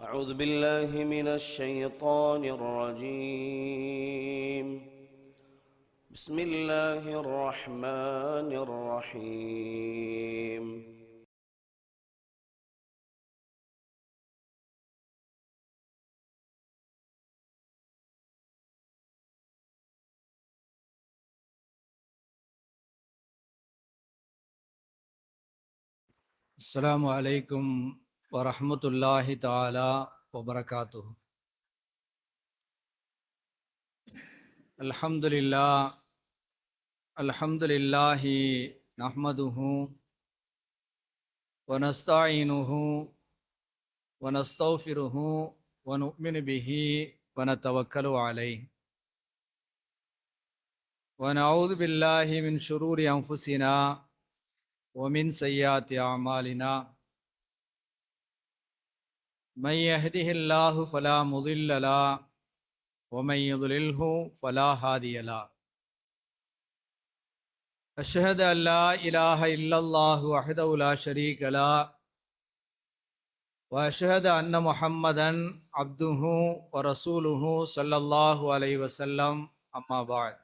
أعوذ بالله من الشيطان الرجيم. بسم الله الرحمن الرحيم. அஸ்ஸலாமு அலைக்கும் வரஹ்மத்துல்லாஹி தஆலா வபரகாத்துஹு. அல்ஹம்துலில்லாஹி நஹ்மதுஹு வனஸ்தாயினுஹு வனஸ்தக்ஃபிருஹு வனுஅ்மினு பிஹி வனதவக்கலு அலைஹி வனஊது பில்லாஹி மின் ஷுரூரி அன்ஃபுஸினா வமின் ஸய்யிஆத்தி அஅமாலினா. மன் யஹ்திஹில்லாஹு ஃபலா முதில்ல லஹு ومن يضلله فلا هادي له. أشهد أن لا إله إلا الله وحده لا شريك له وأشهد أن محمدا عبده ورسوله صلى الله عليه وسلم. أما بعد،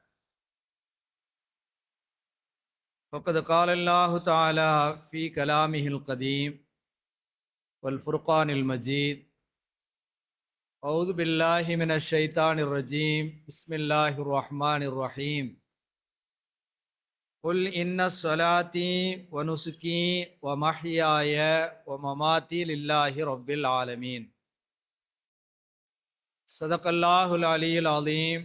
فقد قال الله تعالى في كلامه القديم والفرقان المجيد: أعوذ بالله من الشيطان الرجيم. بسم الله الرحمن الرحيم. قل إن صلاتي ونسكي ومحياي ومماتي لله رب العالمين. صدق الله العلي العظيم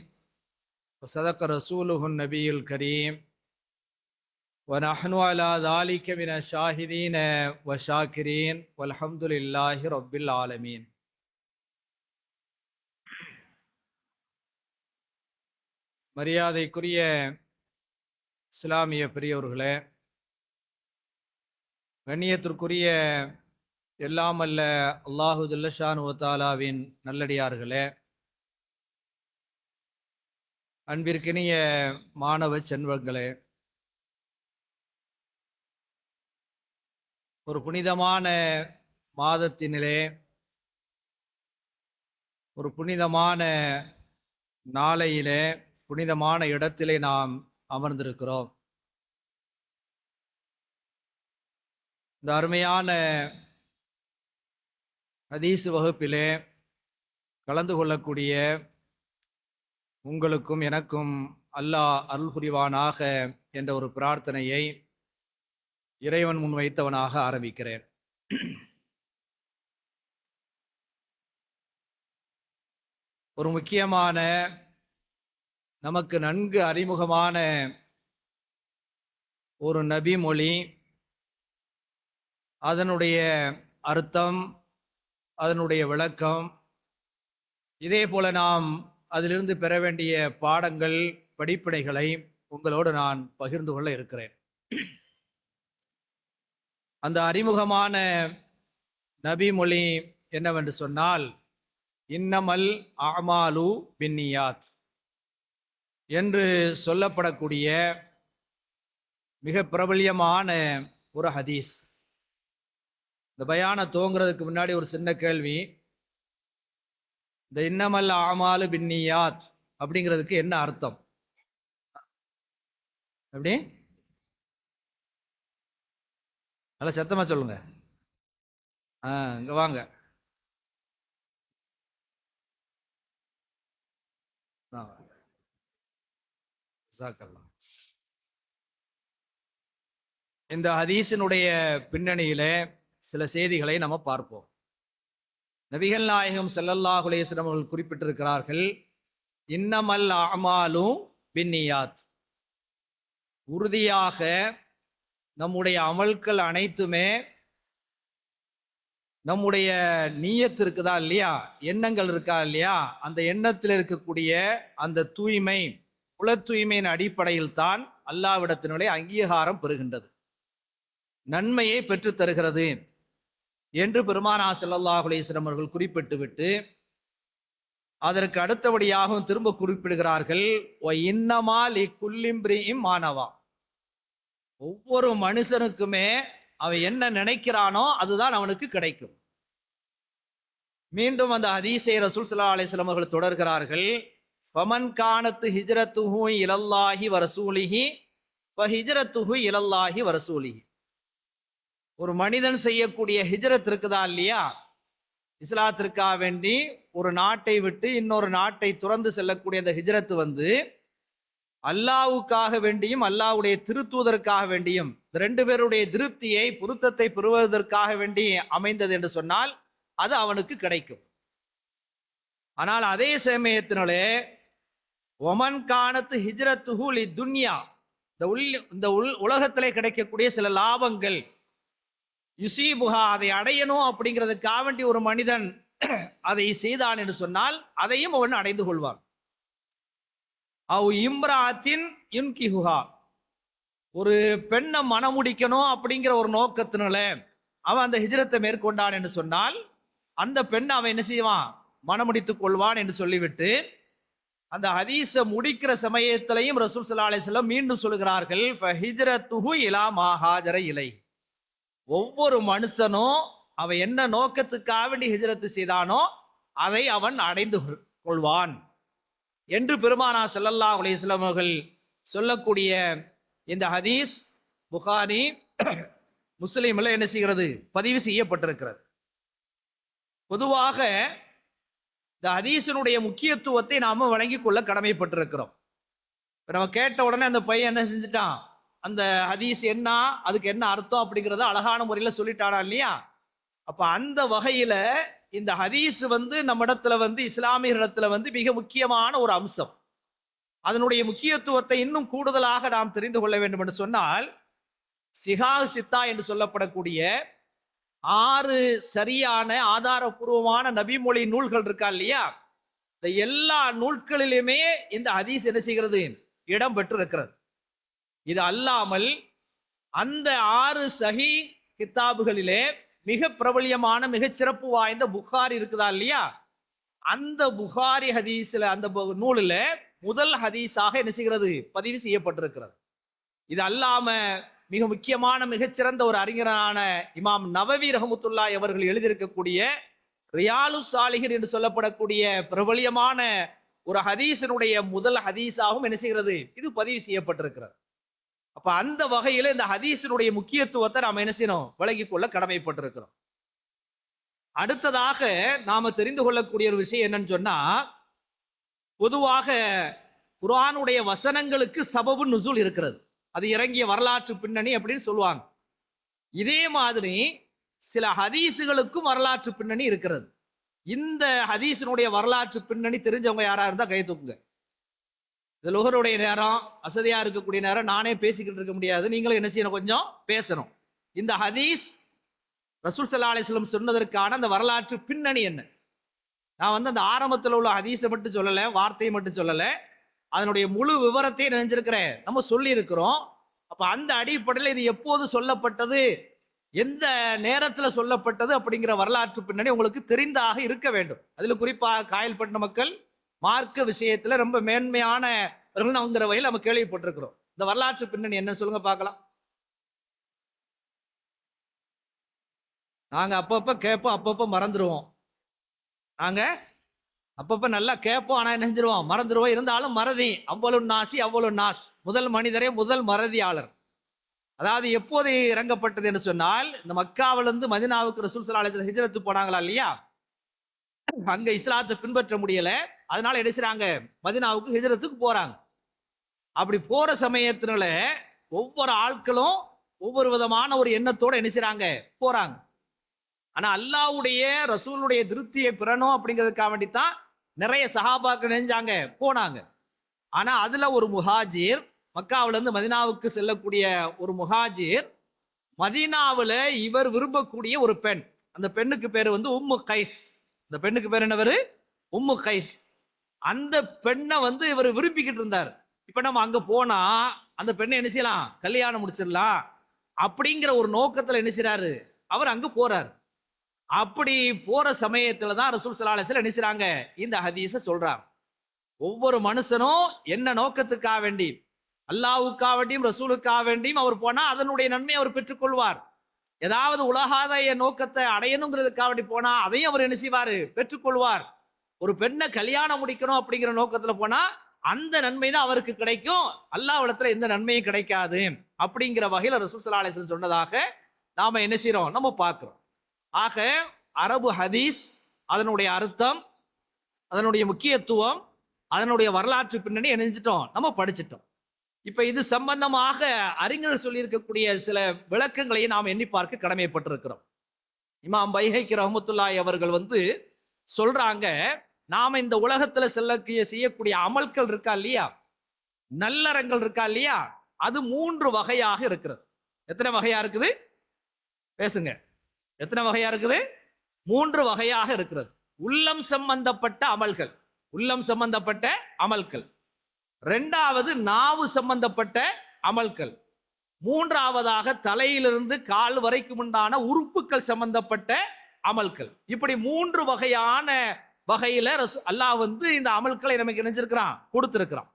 وصدق رسوله النبي الكريم ونحن على ذلك من الشاهدين والشاكرين والحمد لله رب العالمين. மரியாதைக்குரிய இஸ்லாமிய பெரியவர்களே, கண்ணியத்திற்குரிய எல்லாம் அல்ல அல்லாஹு ஜல்லஷானு வ தஆலாவின் நல்லடியார்களே, அன்பிற்கினிய மாணவ செல்வங்களே, ஒரு புனிதமான மாதத்தினிலே, ஒரு புனிதமான நாளையிலே, புனிதமான இடத்திலே நாம் அமர்ந்திருக்கிறோம். இந்த அருமையான ஹதீஸ் வகுப்பிலே கலந்து கொள்ளக்கூடிய உங்களுக்கும் எனக்கும் அல்லாஹ் அருள் புரிவானாக என்ற ஒரு பிரார்த்தனையை இறைவன் முன் வைத்தவனாக ஆரம்பிக்கிறேன். ஒரு முக்கியமான, நமக்கு நன்கு அறிமுகமான ஒரு நபி மொழி, அதனுடைய அர்த்தம், அதனுடைய விளக்கம், இதே போல நாம் அதிலிருந்து பெற வேண்டிய பாடங்கள், படிப்பினைகளை உங்களோடு நான் பகிர்ந்து கொள்ள இருக்கிறேன். அந்த அறிமுகமான நபி மொழி என்னவென்று சொன்னால், இன்னமல் அமாலு பின்னியாத் என்று சொல்லப்படக்கூடிய மிக பிரபல்யமான ஒரு ஹதீஸ். இந்த பயான துவங்குறதுக்கு முன்னாடி ஒரு சின்ன கேள்வி. இந்த இன்னமல் அமாலு பின்னியாத் அப்படிங்கிறதுக்கு என்ன அர்த்தம்? எப்படி? நல்லா சத்தமா சொல்லுங்க. இங்க வாங்க. இந்த ஹதீஸினுடைய பின்னணியிலே சில செய்திகளை நம்ம பார்ப்போம். நபிகள் நாயகம் ஸல்லல்லாஹு அலைஹி வஸல்லம் அவர்கள் குறிப்பிட்டிருக்கிறார்கள், இன்னமல் அமாலு பின்னியாத். உறுதியாக நம்முடைய அமல்கள் அனைத்துமே நம்முடைய நீயத்து இருக்குதா இல்லையா, எண்ணங்கள் இருக்கா இல்லையா, அந்த எண்ணத்தில் இருக்கக்கூடிய அந்த தூய்மை, உள தூய்மையின் அடிப்படையில் தான் அல்லாஹ்விடத்தினுடைய அங்கீகாரம் பெறுகின்றது, நன்மையை பெற்று தருகிறது என்று பெருமானார் ஸல்லல்லாஹு அலைஹி வஸல்லம் அவர்கள் குறிப்பிட்டு விட்டு அதற்கு அடுத்தபடியாகவும் திரும்ப குறிப்பிடுகிறார்கள், வ இன்னமா லிகுல்லி இம்ரிஇம் மானவா. ஒவ்வொரு மனுஷனுக்குமே அவன் என்ன நினைக்கிறானோ அதுதான் அவனுக்கு கிடைக்கும். மீண்டும் அந்த ஹதீஸை ரசூல் ஸல்லல்லாஹு அலைஹி வஸல்லம் அவர்கள் தொடர்கிறார்கள். ஃபமன் கானத்து ஹிஜ்ரத்துஹு இலல்லாஹி வ ரசூலிஹி ஃப ஹிஜ்ரத்துஹு இலல்லாஹி வ ரசூலிஹி. ஒரு மனிதன் செய்யக்கூடிய ஹிஜ்ரத் இருக்குதா இல்லையா, இஸ்லாத்திற்காக வேண்டி ஒரு நாட்டை விட்டு இன்னொரு நாட்டை துறந்து செல்லக்கூடிய அந்த ஹிஜ்ரத் வந்து அல்லாஹ்வுக்காக வேண்டியும் அல்லாஹ்வுடைய திருத்தூதருக்காக வேண்டியும் ரெண்டு பேருடைய திருப்தியை பொருத்தத்தை பெறுவதற்காக வேண்டி அமைந்தது என்று சொன்னால் அது அவனுக்கு கிடைக்கும். ஆனால் அதே சமயத்தினாலே ஒமன் கானத்து ஹிஜ்ரத்துஹு லிதுன்யா, இந்த உலகத்திலே கிடைக்கக்கூடிய சில லாபங்கள், யுசீபுஹா, அதை அடையணும் அப்படிங்கிறதுக்காக வேண்டி ஒரு மனிதன் அதை செய்தான் என்று சொன்னால் அதையும் அவன் அடைந்து கொள்வான். அவ் இம்ராத்தின் யுன்கிஹுஹா, ஒரு பெண்ணை மணமுடிக்கணும் அப்படிங்கிற ஒரு நோக்கத்தினால அவன் அந்த ஹிஜ்ரத்தை மேற்கொண்டான் என்று சொன்னால் அந்த பெண்ணை அவன் என்ன செய்வான், மணமுடித்துக் கொள்வான் என்று சொல்லிவிட்டு அந்த ஹதீஸை முடிக்கிற சமயத்திலையும் ரசூல் ஸல்லல்லாஹு அலைஹி வஸல்லம் மீண்டும் சொல்கிறார்கள், ஃபஹிஜ்ரத்துஹு இலா மா ஹாஜர இலை. ஒவ்வொரு மனுஷனும் அவன் என்ன நோக்கத்துக்காக வேண்டி ஹிஜ்ரத்து செய்தானோ அதை அவன் அடைந்து கொள்வான் என்று பெருமானார் ஸல்லல்லாஹு அலைஹி வஸல்லம் அவர்கள் சொல்லக்கூடிய இந்த ஹதீஸ் புகாரி முஸ்லிம்ல என்ன செய்கிறது, பதிவு செய்யப்பட்டிருக்கிறது. பொதுவாக இந்த ஹதீஸினுடைய முக்கியத்துவத்தை நாம வழங்கி கொள்ள கடமைப்பட்டிருக்கிறோம். நம்ம கேட்ட உடனே அந்த பையன் என்ன செஞ்சுட்டான், அந்த ஹதீஸ் என்ன, அதுக்கு என்ன அர்த்தம் அப்படிங்கிறத அழகான முறையில் சொல்லிட்டானா இல்லையா. அப்ப அந்த வகையில இந்த ஹதீஸ் வந்து நம்ம இடத்துல வந்து இஸ்லாமிய இடத்துல வந்து மிக முக்கியமான ஒரு அம்சம். அதனுடைய முக்கியத்துவத்தை இன்னும் கூடுதலாக நாம் தெரிந்து கொள்ள வேண்டும் என்று சொன்னால், சிஹா சித்தா என்று சொல்லப்படக்கூடிய 6 சரியான ஆதாரபூர்வமான நபிமொழி நூல்கள் இருக்கா இல்லையா, இந்த எல்லா நூல்களிலுமே இந்த ஹதீஸ் என்ன செய்கிறது, இடம் பெற்று இருக்கிறது. இது அல்லாமல் அந்த 6 சஹி கிதாபுகளிலே மிக பிரபலியமான மிகச் சிறப்பு வாய்ந்த புகாரி இருக்குதா இல்லையா, அந்த புகாரி ஹதீஸ்ல அந்த நூலில் முதல் ஹதீஸாக என்ன செய்கிறது, பதிவு செய்யப்பட்டிருக்கிறது. இது அல்லாம மிக முக்கியமான மிகச்சிறந்த ஒரு அறிஞரான இமாம் நவவி ரஹ்மத்துல்லாஹி அவர்கள் எழுதியிருக்கக்கூடிய ரியாலு சாலிஹின் என்று சொல்லப்படக்கூடிய பிரபலியமான ஒரு ஹதீஸினுடைய முதல் ஹதீஸாகவும் என்ன செய்கிறது, இது பதிவு செய்யப்பட்டிருக்கிறது. அப்ப அந்த வகையில இந்த ஹதீஸினுடைய முக்கியத்துவத்தை நாம் என்ன செய்யணும், விளங்கிக் கொள்ள கடமைப்பட்டிருக்கிறோம். அடுத்ததாக நாம தெரிந்து கொள்ளக்கூடிய ஒரு விஷயம் என்னன்னு சொன்னா, பொதுவாக குர்ஆனுடைய வசனங்களுக்கு சபபு நுசூல் இருக்கிறது, அது இறங்கிய வரலாற்று பின்னணி அப்படின்னு சொல்லுவாங்க. இதே மாதிரி சில ஹதீஸுகளுக்கும் வரலாற்று பின்னணி இருக்கிறது. இந்த ஹதீஸினுடைய வரலாற்று பின்னணி தெரிஞ்சவங்க யாரா இருந்தா கை தூக்குங்க. இது லுஹருடைய நேரம், அசதியா இருக்கக்கூடிய நேரம், நானே பேசிக்கிட்டு இருக்க முடியாது, நீங்களும் என்ன செய்யணும், கொஞ்சம் பேசணும். இந்த ஹதீஸ் ரசூல் ஸல்லல்லாஹு அலைஹி வஸல்லம் சொன்னதற்கான அந்த வரலாற்று பின்னணி என்ன? நான் வந்து அந்த ஆரம்பத்தில் உள்ள ஹதீஸை மட்டும் சொல்லலை, வார்த்தையை மட்டும் சொல்லலை, அதனுடைய முழு விவரத்தையும் நினைஞ்சிருக்கிறேன், நம்ம சொல்லி இருக்கிறோம். அப்ப அந்த அடிப்படையில் இது எப்போது சொல்லப்பட்டது, எந்த நேரத்தில் சொல்லப்பட்டது அப்படிங்கிற வரலாற்று பின்னணி உங்களுக்கு தெரிந்தாக இருக்க வேண்டும். அதுல குறிப்பாக காயல்பட்டின மக்கள் மார்க்க விஷயத்துல ரொம்ப மேன்மையானவங்கிற வகையில் நம்ம கேள்விப்பட்டிருக்கிறோம். இந்த வரலாற்று பின்னணி என்ன சொல்லுங்க பார்க்கலாம். நாங்க அப்பப்ப கேட்போம், அப்பப்ப மறந்துடுவோம். நாங்க அப்பப்ப நல்லா கேட்போம், ஆனா நினைஞ்சிருவோம், மறந்துடுவோம். இருந்தாலும் மறதி அவ்வளவு நாசி அவ்வளவு நாஸ், முதல் மனிதரே முதல் மறதியாளர். அதாவது எப்போது இறங்கப்பட்டது என்று சொன்னால், இந்த மக்காவிலிருந்து மதீனாவுக்கு ரசூல் ஸல்லல்லாஹு அலைஹி வஸல்லம் ஹிஜ்ரத் போனாங்களா இல்லையா, அங்க இஸ்லாத்தை பின்பற்ற முடியல, அதனால என்ன செய்றாங்க, மதீனாவுக்கு ஹிஜ்ரத்துக்கு போறாங்க. அப்படி போற சமயத்தினால ஒவ்வொரு ஆட்களும் ஒவ்வொரு விதமான ஒரு எண்ணத்தோட என்ன செய்றாங்க, போறாங்க. ஆனா அல்லாஹ்வுடைய ரசூலுடைய திருப்தியை பெறணும் அப்படிங்கிறதுக்காக வேண்டித்தான் நிறைய சஹாபாக்கள் நினைஞ்சாங்க, போனாங்க. ஆனா அதுல ஒரு முஹாஜிர், மக்காவில இருந்து மதீனாவுக்கு செல்லக்கூடிய ஒரு முஹாஜிர், மதீனாவுல இவர் விரும்பக்கூடிய ஒரு பெண், அந்த பெண்ணுக்கு பேரு வந்து உம்மு கைஸ். அந்த பெண்ணுக்கு பேர் என்னவரு, உம்மு கைஸ். அந்த பெண்ணை வந்து இவர் விரும்பிக்கிட்டு இருந்தார். இப்ப நம்ம அங்க போனா அந்த பெண்ணை என்ன செய்யலாம், கல்யாணம் முடிச்சிடலாம் அப்படிங்கிற ஒரு நோக்கத்துல என்ன செய்யறாரு, அவர் அங்க போறாரு. அப்படி போற சமயத்துல தான் ரசூல் ஸல்லல்லாஹு அலைஹி வஸல்லம் என்ன செய்றாங்க, இந்த ஹதீஸை சொல்றாங்க. ஒவ்வொரு மனுஷனும் என்ன நோக்கத்துக்காக வேண்டி, அல்லாஹ்வுக்காக வேண்டியும் ரசூலுக்காக வேண்டியும் அவர் போனா அதனுடைய நன்மையை அவர் பெற்றுக்கொள்வார். ஏதாவது உலகாதாய நோக்கத்தை அடையணுங்கிறதுக்காக வேண்டி போனா அதையும் அவர் என்ன செய்வாரு, பெற்றுக்கொள்வார். ஒரு பெண்ணை கல்யாணம் முடிக்கணும் அப்படிங்கிற நோக்கத்துல போனா அந்த நன்மை தான் அவருக்கு கிடைக்கும், அல்லாஹ்விடத்துல எந்த நன்மையும் கிடைக்காது அப்படிங்கிற வகையில ரசூல் ஸல்லல்லாஹு அலைஹி வஸல்லம் சொன்னதாக நாம என்ன செய்றோம், நம்ம பார்க்கிறோம். ஆக அரபு ஹதீஸ், அதனுடைய அர்த்தம், அதனுடைய முக்கியத்துவம், அதனுடைய வரலாற்று பின்னணி நினைச்சிட்டோம், நம்ம படிச்சிட்டோம். இப்ப இது சம்பந்தமாக அறிஞர்கள் சொல்லியிருக்கக்கூடிய சில விளக்கங்களை நாம் எண்ணி பார்க்க கடமைப்பட்டிருக்கிறோம். இமாம் பைஹக்கி ரஹ்மத்துல்லாஹி அவர்கள் சொல்றாங்க, நாம இந்த உலகத்துல செய்யக்கூடிய அமல்கள் இருக்கா இல்லையா, நல்லறங்கள் இருக்கா இல்லையா, அது 3 வகையாக இருக்கிறது. எத்தனை வகையா இருக்குது பேசுங்க, எத்தனை வகையா இருக்குது? 3 வகையாக இருக்கிறது. உள்ளம் சம்பந்தப்பட்ட அமல்கள், உள்ளம் சம்பந்தப்பட்ட அமல்கள். 2வது நாவு சம்பந்தப்பட்ட அமல்கள். 3வதாக தலையிலிருந்து கால் வரைக்கும் உண்டான உறுப்புகள் சம்பந்தப்பட்ட அமல்கள். இப்படி 3 வகையான வகையில அல்லாஹ் இந்த அமல்களை நமக்கு நினைச்சிருக்கிறான், கொடுத்திருக்கிறான்.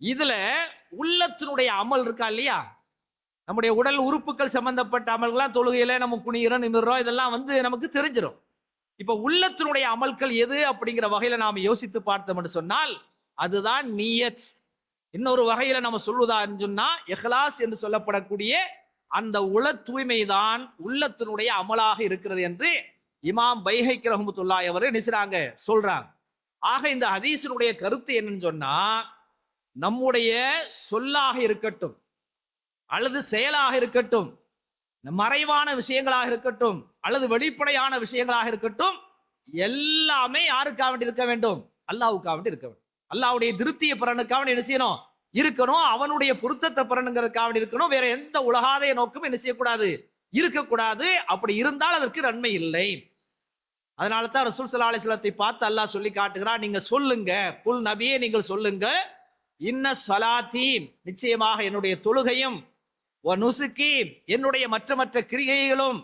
இதுல உள்ளத்தினுடைய அமல் இருக்கா இல்லையா, நம்முடைய உடல் உறுப்புகள் சம்பந்தப்பட்ட அமல்கள்லாம் தொழுகையில நம்ம குனிகிறோம், நிமிர்றோம், இதெல்லாம் நமக்கு தெரிஞ்சிடும். இப்ப உள்ளத்தினுடைய அமல்கள் எது அப்படிங்கிற வகையில நாம யோசித்து பார்த்தோம் என்று சொன்னால் அதுதான் நியத். இன்னொரு வகையில நம்ம சொல்வதான்னு சொன்னா இஹ்லாஸ் என்று சொல்லப்படக்கூடிய அந்த உள தூய்மை தான் உள்ளத்தினுடைய அமலாக இருக்கிறது என்று இமாம் பைஹக்கி ரஹ்மத்துல்லாஹி அவர்கள் நினைச்சாங்க, சொல்றாங்க. ஆக இந்த ஹதீஸினுடைய கருத்து என்னன்னு சொன்னா, நம்முடைய சொல்லாக இருக்கட்டும் அல்லது செயலாக இருக்கட்டும், மறைவான விஷயங்களாக இருக்கட்டும் அல்லது வெளிப்படையான விஷயங்களாக இருக்கட்டும், எல்லாமே யாருக்காக வேண்டி இருக்க வேண்டும், அல்லாஹ்வுக்காக வேண்டி இருக்க வேண்டும். அல்லாஹ்வுடைய திருப்தியை பெறனுக்காக வேண்டி என்ன செய்யணும், இருக்கணும். அவனுடைய பொருத்தத்தை பெறணுங்கிறதுக்காக வேண்டி இருக்கணும். வேற எந்த உலகாதாய நோக்கமும் என்ன செய்யக்கூடாது, இருக்கக்கூடாது. அப்படி இருந்தால் அதற்கு நன்மை இல்லை. அதனால தான் ரசூல் ஸல்லல்லாஹு அலைஹி வஸல்லத்தை பார்த்து அல்லாஹ் சொல்லி காட்டுகிறான், நீங்க சொல்லுங்க, குல் நபியே நீங்கள் சொல்லுங்க, இன்ன ஸலாத்தி, நிச்சயமாக என்னுடைய தொழுகையும், வ நுசுகி, என்னுடைய மற்ற கிரியைகளும்,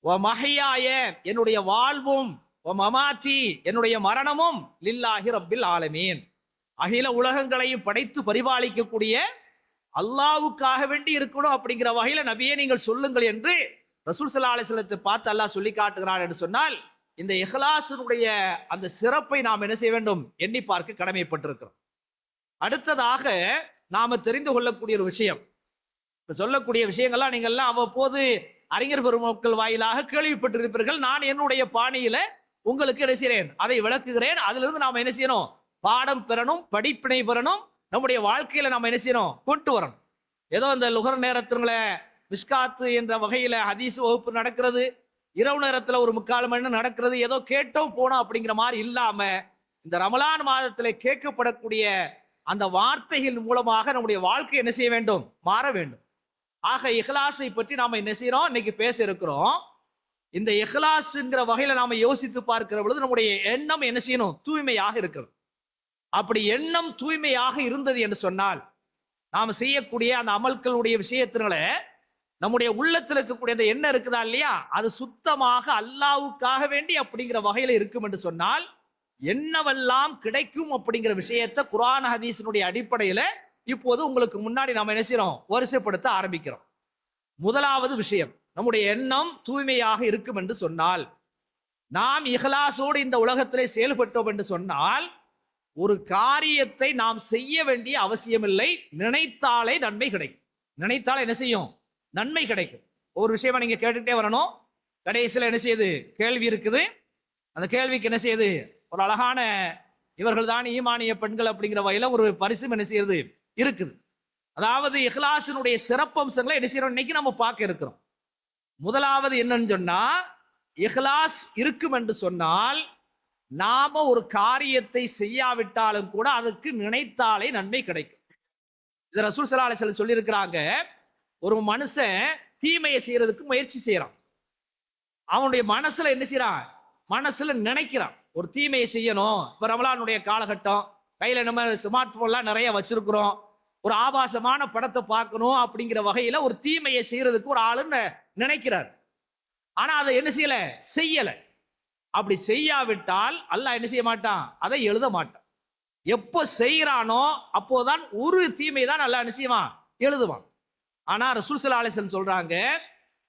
வ மஹ்யாய, என்னுடைய வாழ்வும், வ மமாத்தி, என்னுடைய மரணமும், லில்லாஹி ரப்பில் ஆலமீன், அகில உலகங்களையும் படைத்து பரிபாலிக்கக்கூடிய அல்லாஹ்வுக்காக வேண்டி இருக்கணும் அப்படிங்கிற வகையில நபியே நீங்கள் சொல்லுங்கள் என்று ரசூல் ஸல்லல்லாஹு அலைஹி வஸல்லத்தை பார்த்து அல்லாஹ் சொல்லி காட்டுகிறான் என்று சொன்னால், இந்த இஹ்லாஸினுடைய அந்த சிறப்பை நாம் என்ன செய்ய வேண்டும், எண்ணி பார்க்க கடமைப்பட்டிருக்கிறோம். அடுத்ததாக நாம தெரிந்து கொள்ளக்கூடிய ஒரு விஷயம், சொல்லக்கூடிய விஷயங்கள்லாம் நீங்கள் எல்லாம் அவ்வப்போது அறிஞர் பெருமக்கள் வாயிலாக கேள்விப்பட்டிருப்பீர்கள். நான் என்னுடைய பாணியில உங்களுக்கு என்ன செய்கிறேன், அதை விளக்குகிறேன். அதிலிருந்து நாம என்ன செய்யணும், பாடம் பெறணும், படிப்பினை பெறணும், நம்முடைய வாழ்க்கையில நாம என்ன செய்யணும், கொண்டு வரணும். ஏதோ இந்த லுகர் நேரத்துல மிஸ்காத்து என்ற வகையில ஹதீஸ் வகுப்பு நடக்கிறது, இரவு நேரத்துல ஒரு 3/4 மணி நேரம் நடக்கிறது, ஏதோ கேட்டோம் போனோம் அப்படிங்கிற மாதிரி இல்லாம இந்த ரமலான் மாதத்துல கேட்கப்படக்கூடிய அந்த வார்த்தைகள் மூலமாக நம்முடைய வாழ்க்கை என்ன செய்ய வேண்டும், மாற வேண்டும். ஆக இஹ்லாஸை பற்றி நாம என்ன செய்யறோம், இன்னைக்கு பேச இருக்கிறோம். இந்த இஹ்லாஸ்ங்கிற வகையில நாம யோசித்து பார்க்கிற பொழுது நம்முடைய எண்ணம் என்ன செய்யணும், தூய்மையாக இருக்கணும். அப்படி எண்ணம் தூய்மையாக இருந்தது என்று சொன்னால், நாம செய்யக்கூடிய அந்த அமல்களுடைய விஷயத்தினால நம்முடைய உள்ளத்தில் இருக்கக்கூடிய அந்த எண்ணம் இருக்குதா இல்லையா, அது சுத்தமாக அல்லாஹ்வுக்காக வேண்டி அப்படிங்கிற வகையில இருக்கும் என்று சொன்னால், என்னவெல்லாம் கிடைக்கும் அப்படிங்கிற விஷயத்தை குர்ஆன் ஹதீஸினுடைய அடிப்படையில இப்போது உங்களுக்கு முன்னாடி நாம என்ன செய்யறோம், வரிசைப்படுத்த ஆரம்பிக்கிறோம். முதலாவது விஷயம், நம்முடைய எண்ணம் தூய்மையாக இருக்கும் என்று சொன்னால், நாம் இஹ்லாஸோடு இந்த உலகத்திலே செயல்பட்டோம் என்று சொன்னால், ஒரு காரியத்தை நாம் செய்ய வேண்டிய அவசியம் இல்லை, நினைத்தாலே நன்மை கிடைக்கும். நினைத்தாலே என்ன செய்யும், நன்மை கிடைக்கும். ஒரு விஷயமா நீங்க கேட்டுட்டே வரணும். கடைசியில் என்ன செய்யுது, கேள்வி இருக்குது. அந்த கேள்விக்கு என்ன செய்யுது, ஒரு அழகான இவர்கள் தான் ஈமானிய பெண்கள் அப்படிங்கிற வகையில ஒரு பரிசு என்ன செய்யறது இருக்குது. அதாவது இஹ்லாஸினுடைய சிறப்பம்சங்களை என்ன செய்யறோம், இன்னைக்கு நம்ம பார்க்க இருக்கிறோம். முதலாவது என்னன்னு சொன்னா, இஹ்லாஸ் இருக்கும் என்று சொன்னால், நாம ஒரு காரியத்தை செய்யாவிட்டாலும் கூட அதுக்கு நினைத்தாலே நன்மை கிடைக்கும். இது ரசூல் ஸல்லல்லாஹு அலைஹி வஸல்லம் சொல்லி இருக்கிறாங்க. ஒரு மனுஷன் தீமையை செய்யறதுக்கு முயற்சி செய்யறான், அவனுடைய மனசுல என்ன செய்யறான், மனசுல நினைக்கிறான் ஒரு தீமையை செய்யணும். இப்ப ரமலானுடைய காலகட்டம், கையில நம்ம ஸ்மார்ட் போன்லாம் நிறைய வச்சிருக்கிறோம், ஒரு ஆபாசமான படத்தை பார்க்கணும் அப்படிங்கிற வகையில ஒரு தீமையை செய்யறதுக்கு ஒரு ஆளுன்னு நினைக்கிறார். ஆனா அதை என்ன செய்யல. அப்படி செய்யாவிட்டால் அல்லாஹ் என்ன செய்ய மாட்டான், அதை எழுத மாட்டான். எப்போ செய்யறானோ அப்போதான் ஒரு தீமை தான் அல்லாஹ் என்ன செய்வான், எழுதுவான். ஆனா ரசூல் ஸல்லல்லாஹு அலைஹி வஸல்லம் சொல்றாங்க,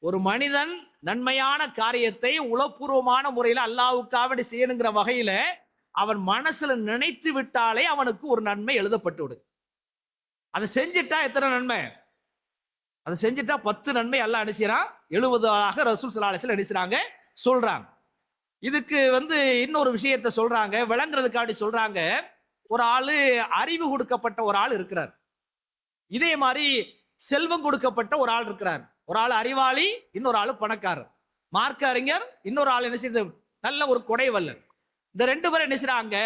ஒரு மனிதன் நன்மையான காரியத்தை உளப்பூர்வமான முறையில் அல்லாஹ்வுக்காக செய்யணுங்கிற வகையில அவன் மனசுல நினைத்து விட்டாலே அவனுக்கு ஒரு நன்மை எழுதப்பட்டு விடுது. அதை செஞ்சிட்டா எத்தனை நன்மை? அதை செஞ்சிட்டா 10 நன்மை அல்லாஹ் அனுப்பிச்சான். 70ஆக ரசூல் ஸல்லல்லாஹு அலைஹி வஸல்லம் அனுப்பிச்சாங்க சொல்றாங்க. இதுக்கு இன்னொரு விஷயத்தை சொல்றாங்க, விளங்குறதுக்காண்டி சொல்றாங்க. ஒரு ஆளு அறிவு கொடுக்கப்பட்ட ஒரு ஆள் இருக்கிறார். இதே மாதிரி செல்வம் கொடுக்கப்பட்ட ஒரு ஆள் இருக்கிறார். ஒரு ஆள் அறிவாளி, இன்னொரு ஆள் பணக்காரர். மார்க்க அறிஞர், இன்னொரு ஆள் என்ன செய்யுது, நல்ல ஒரு கொடைவல்லன். இந்த 2 பேரும் என்ன செய்றாங்க,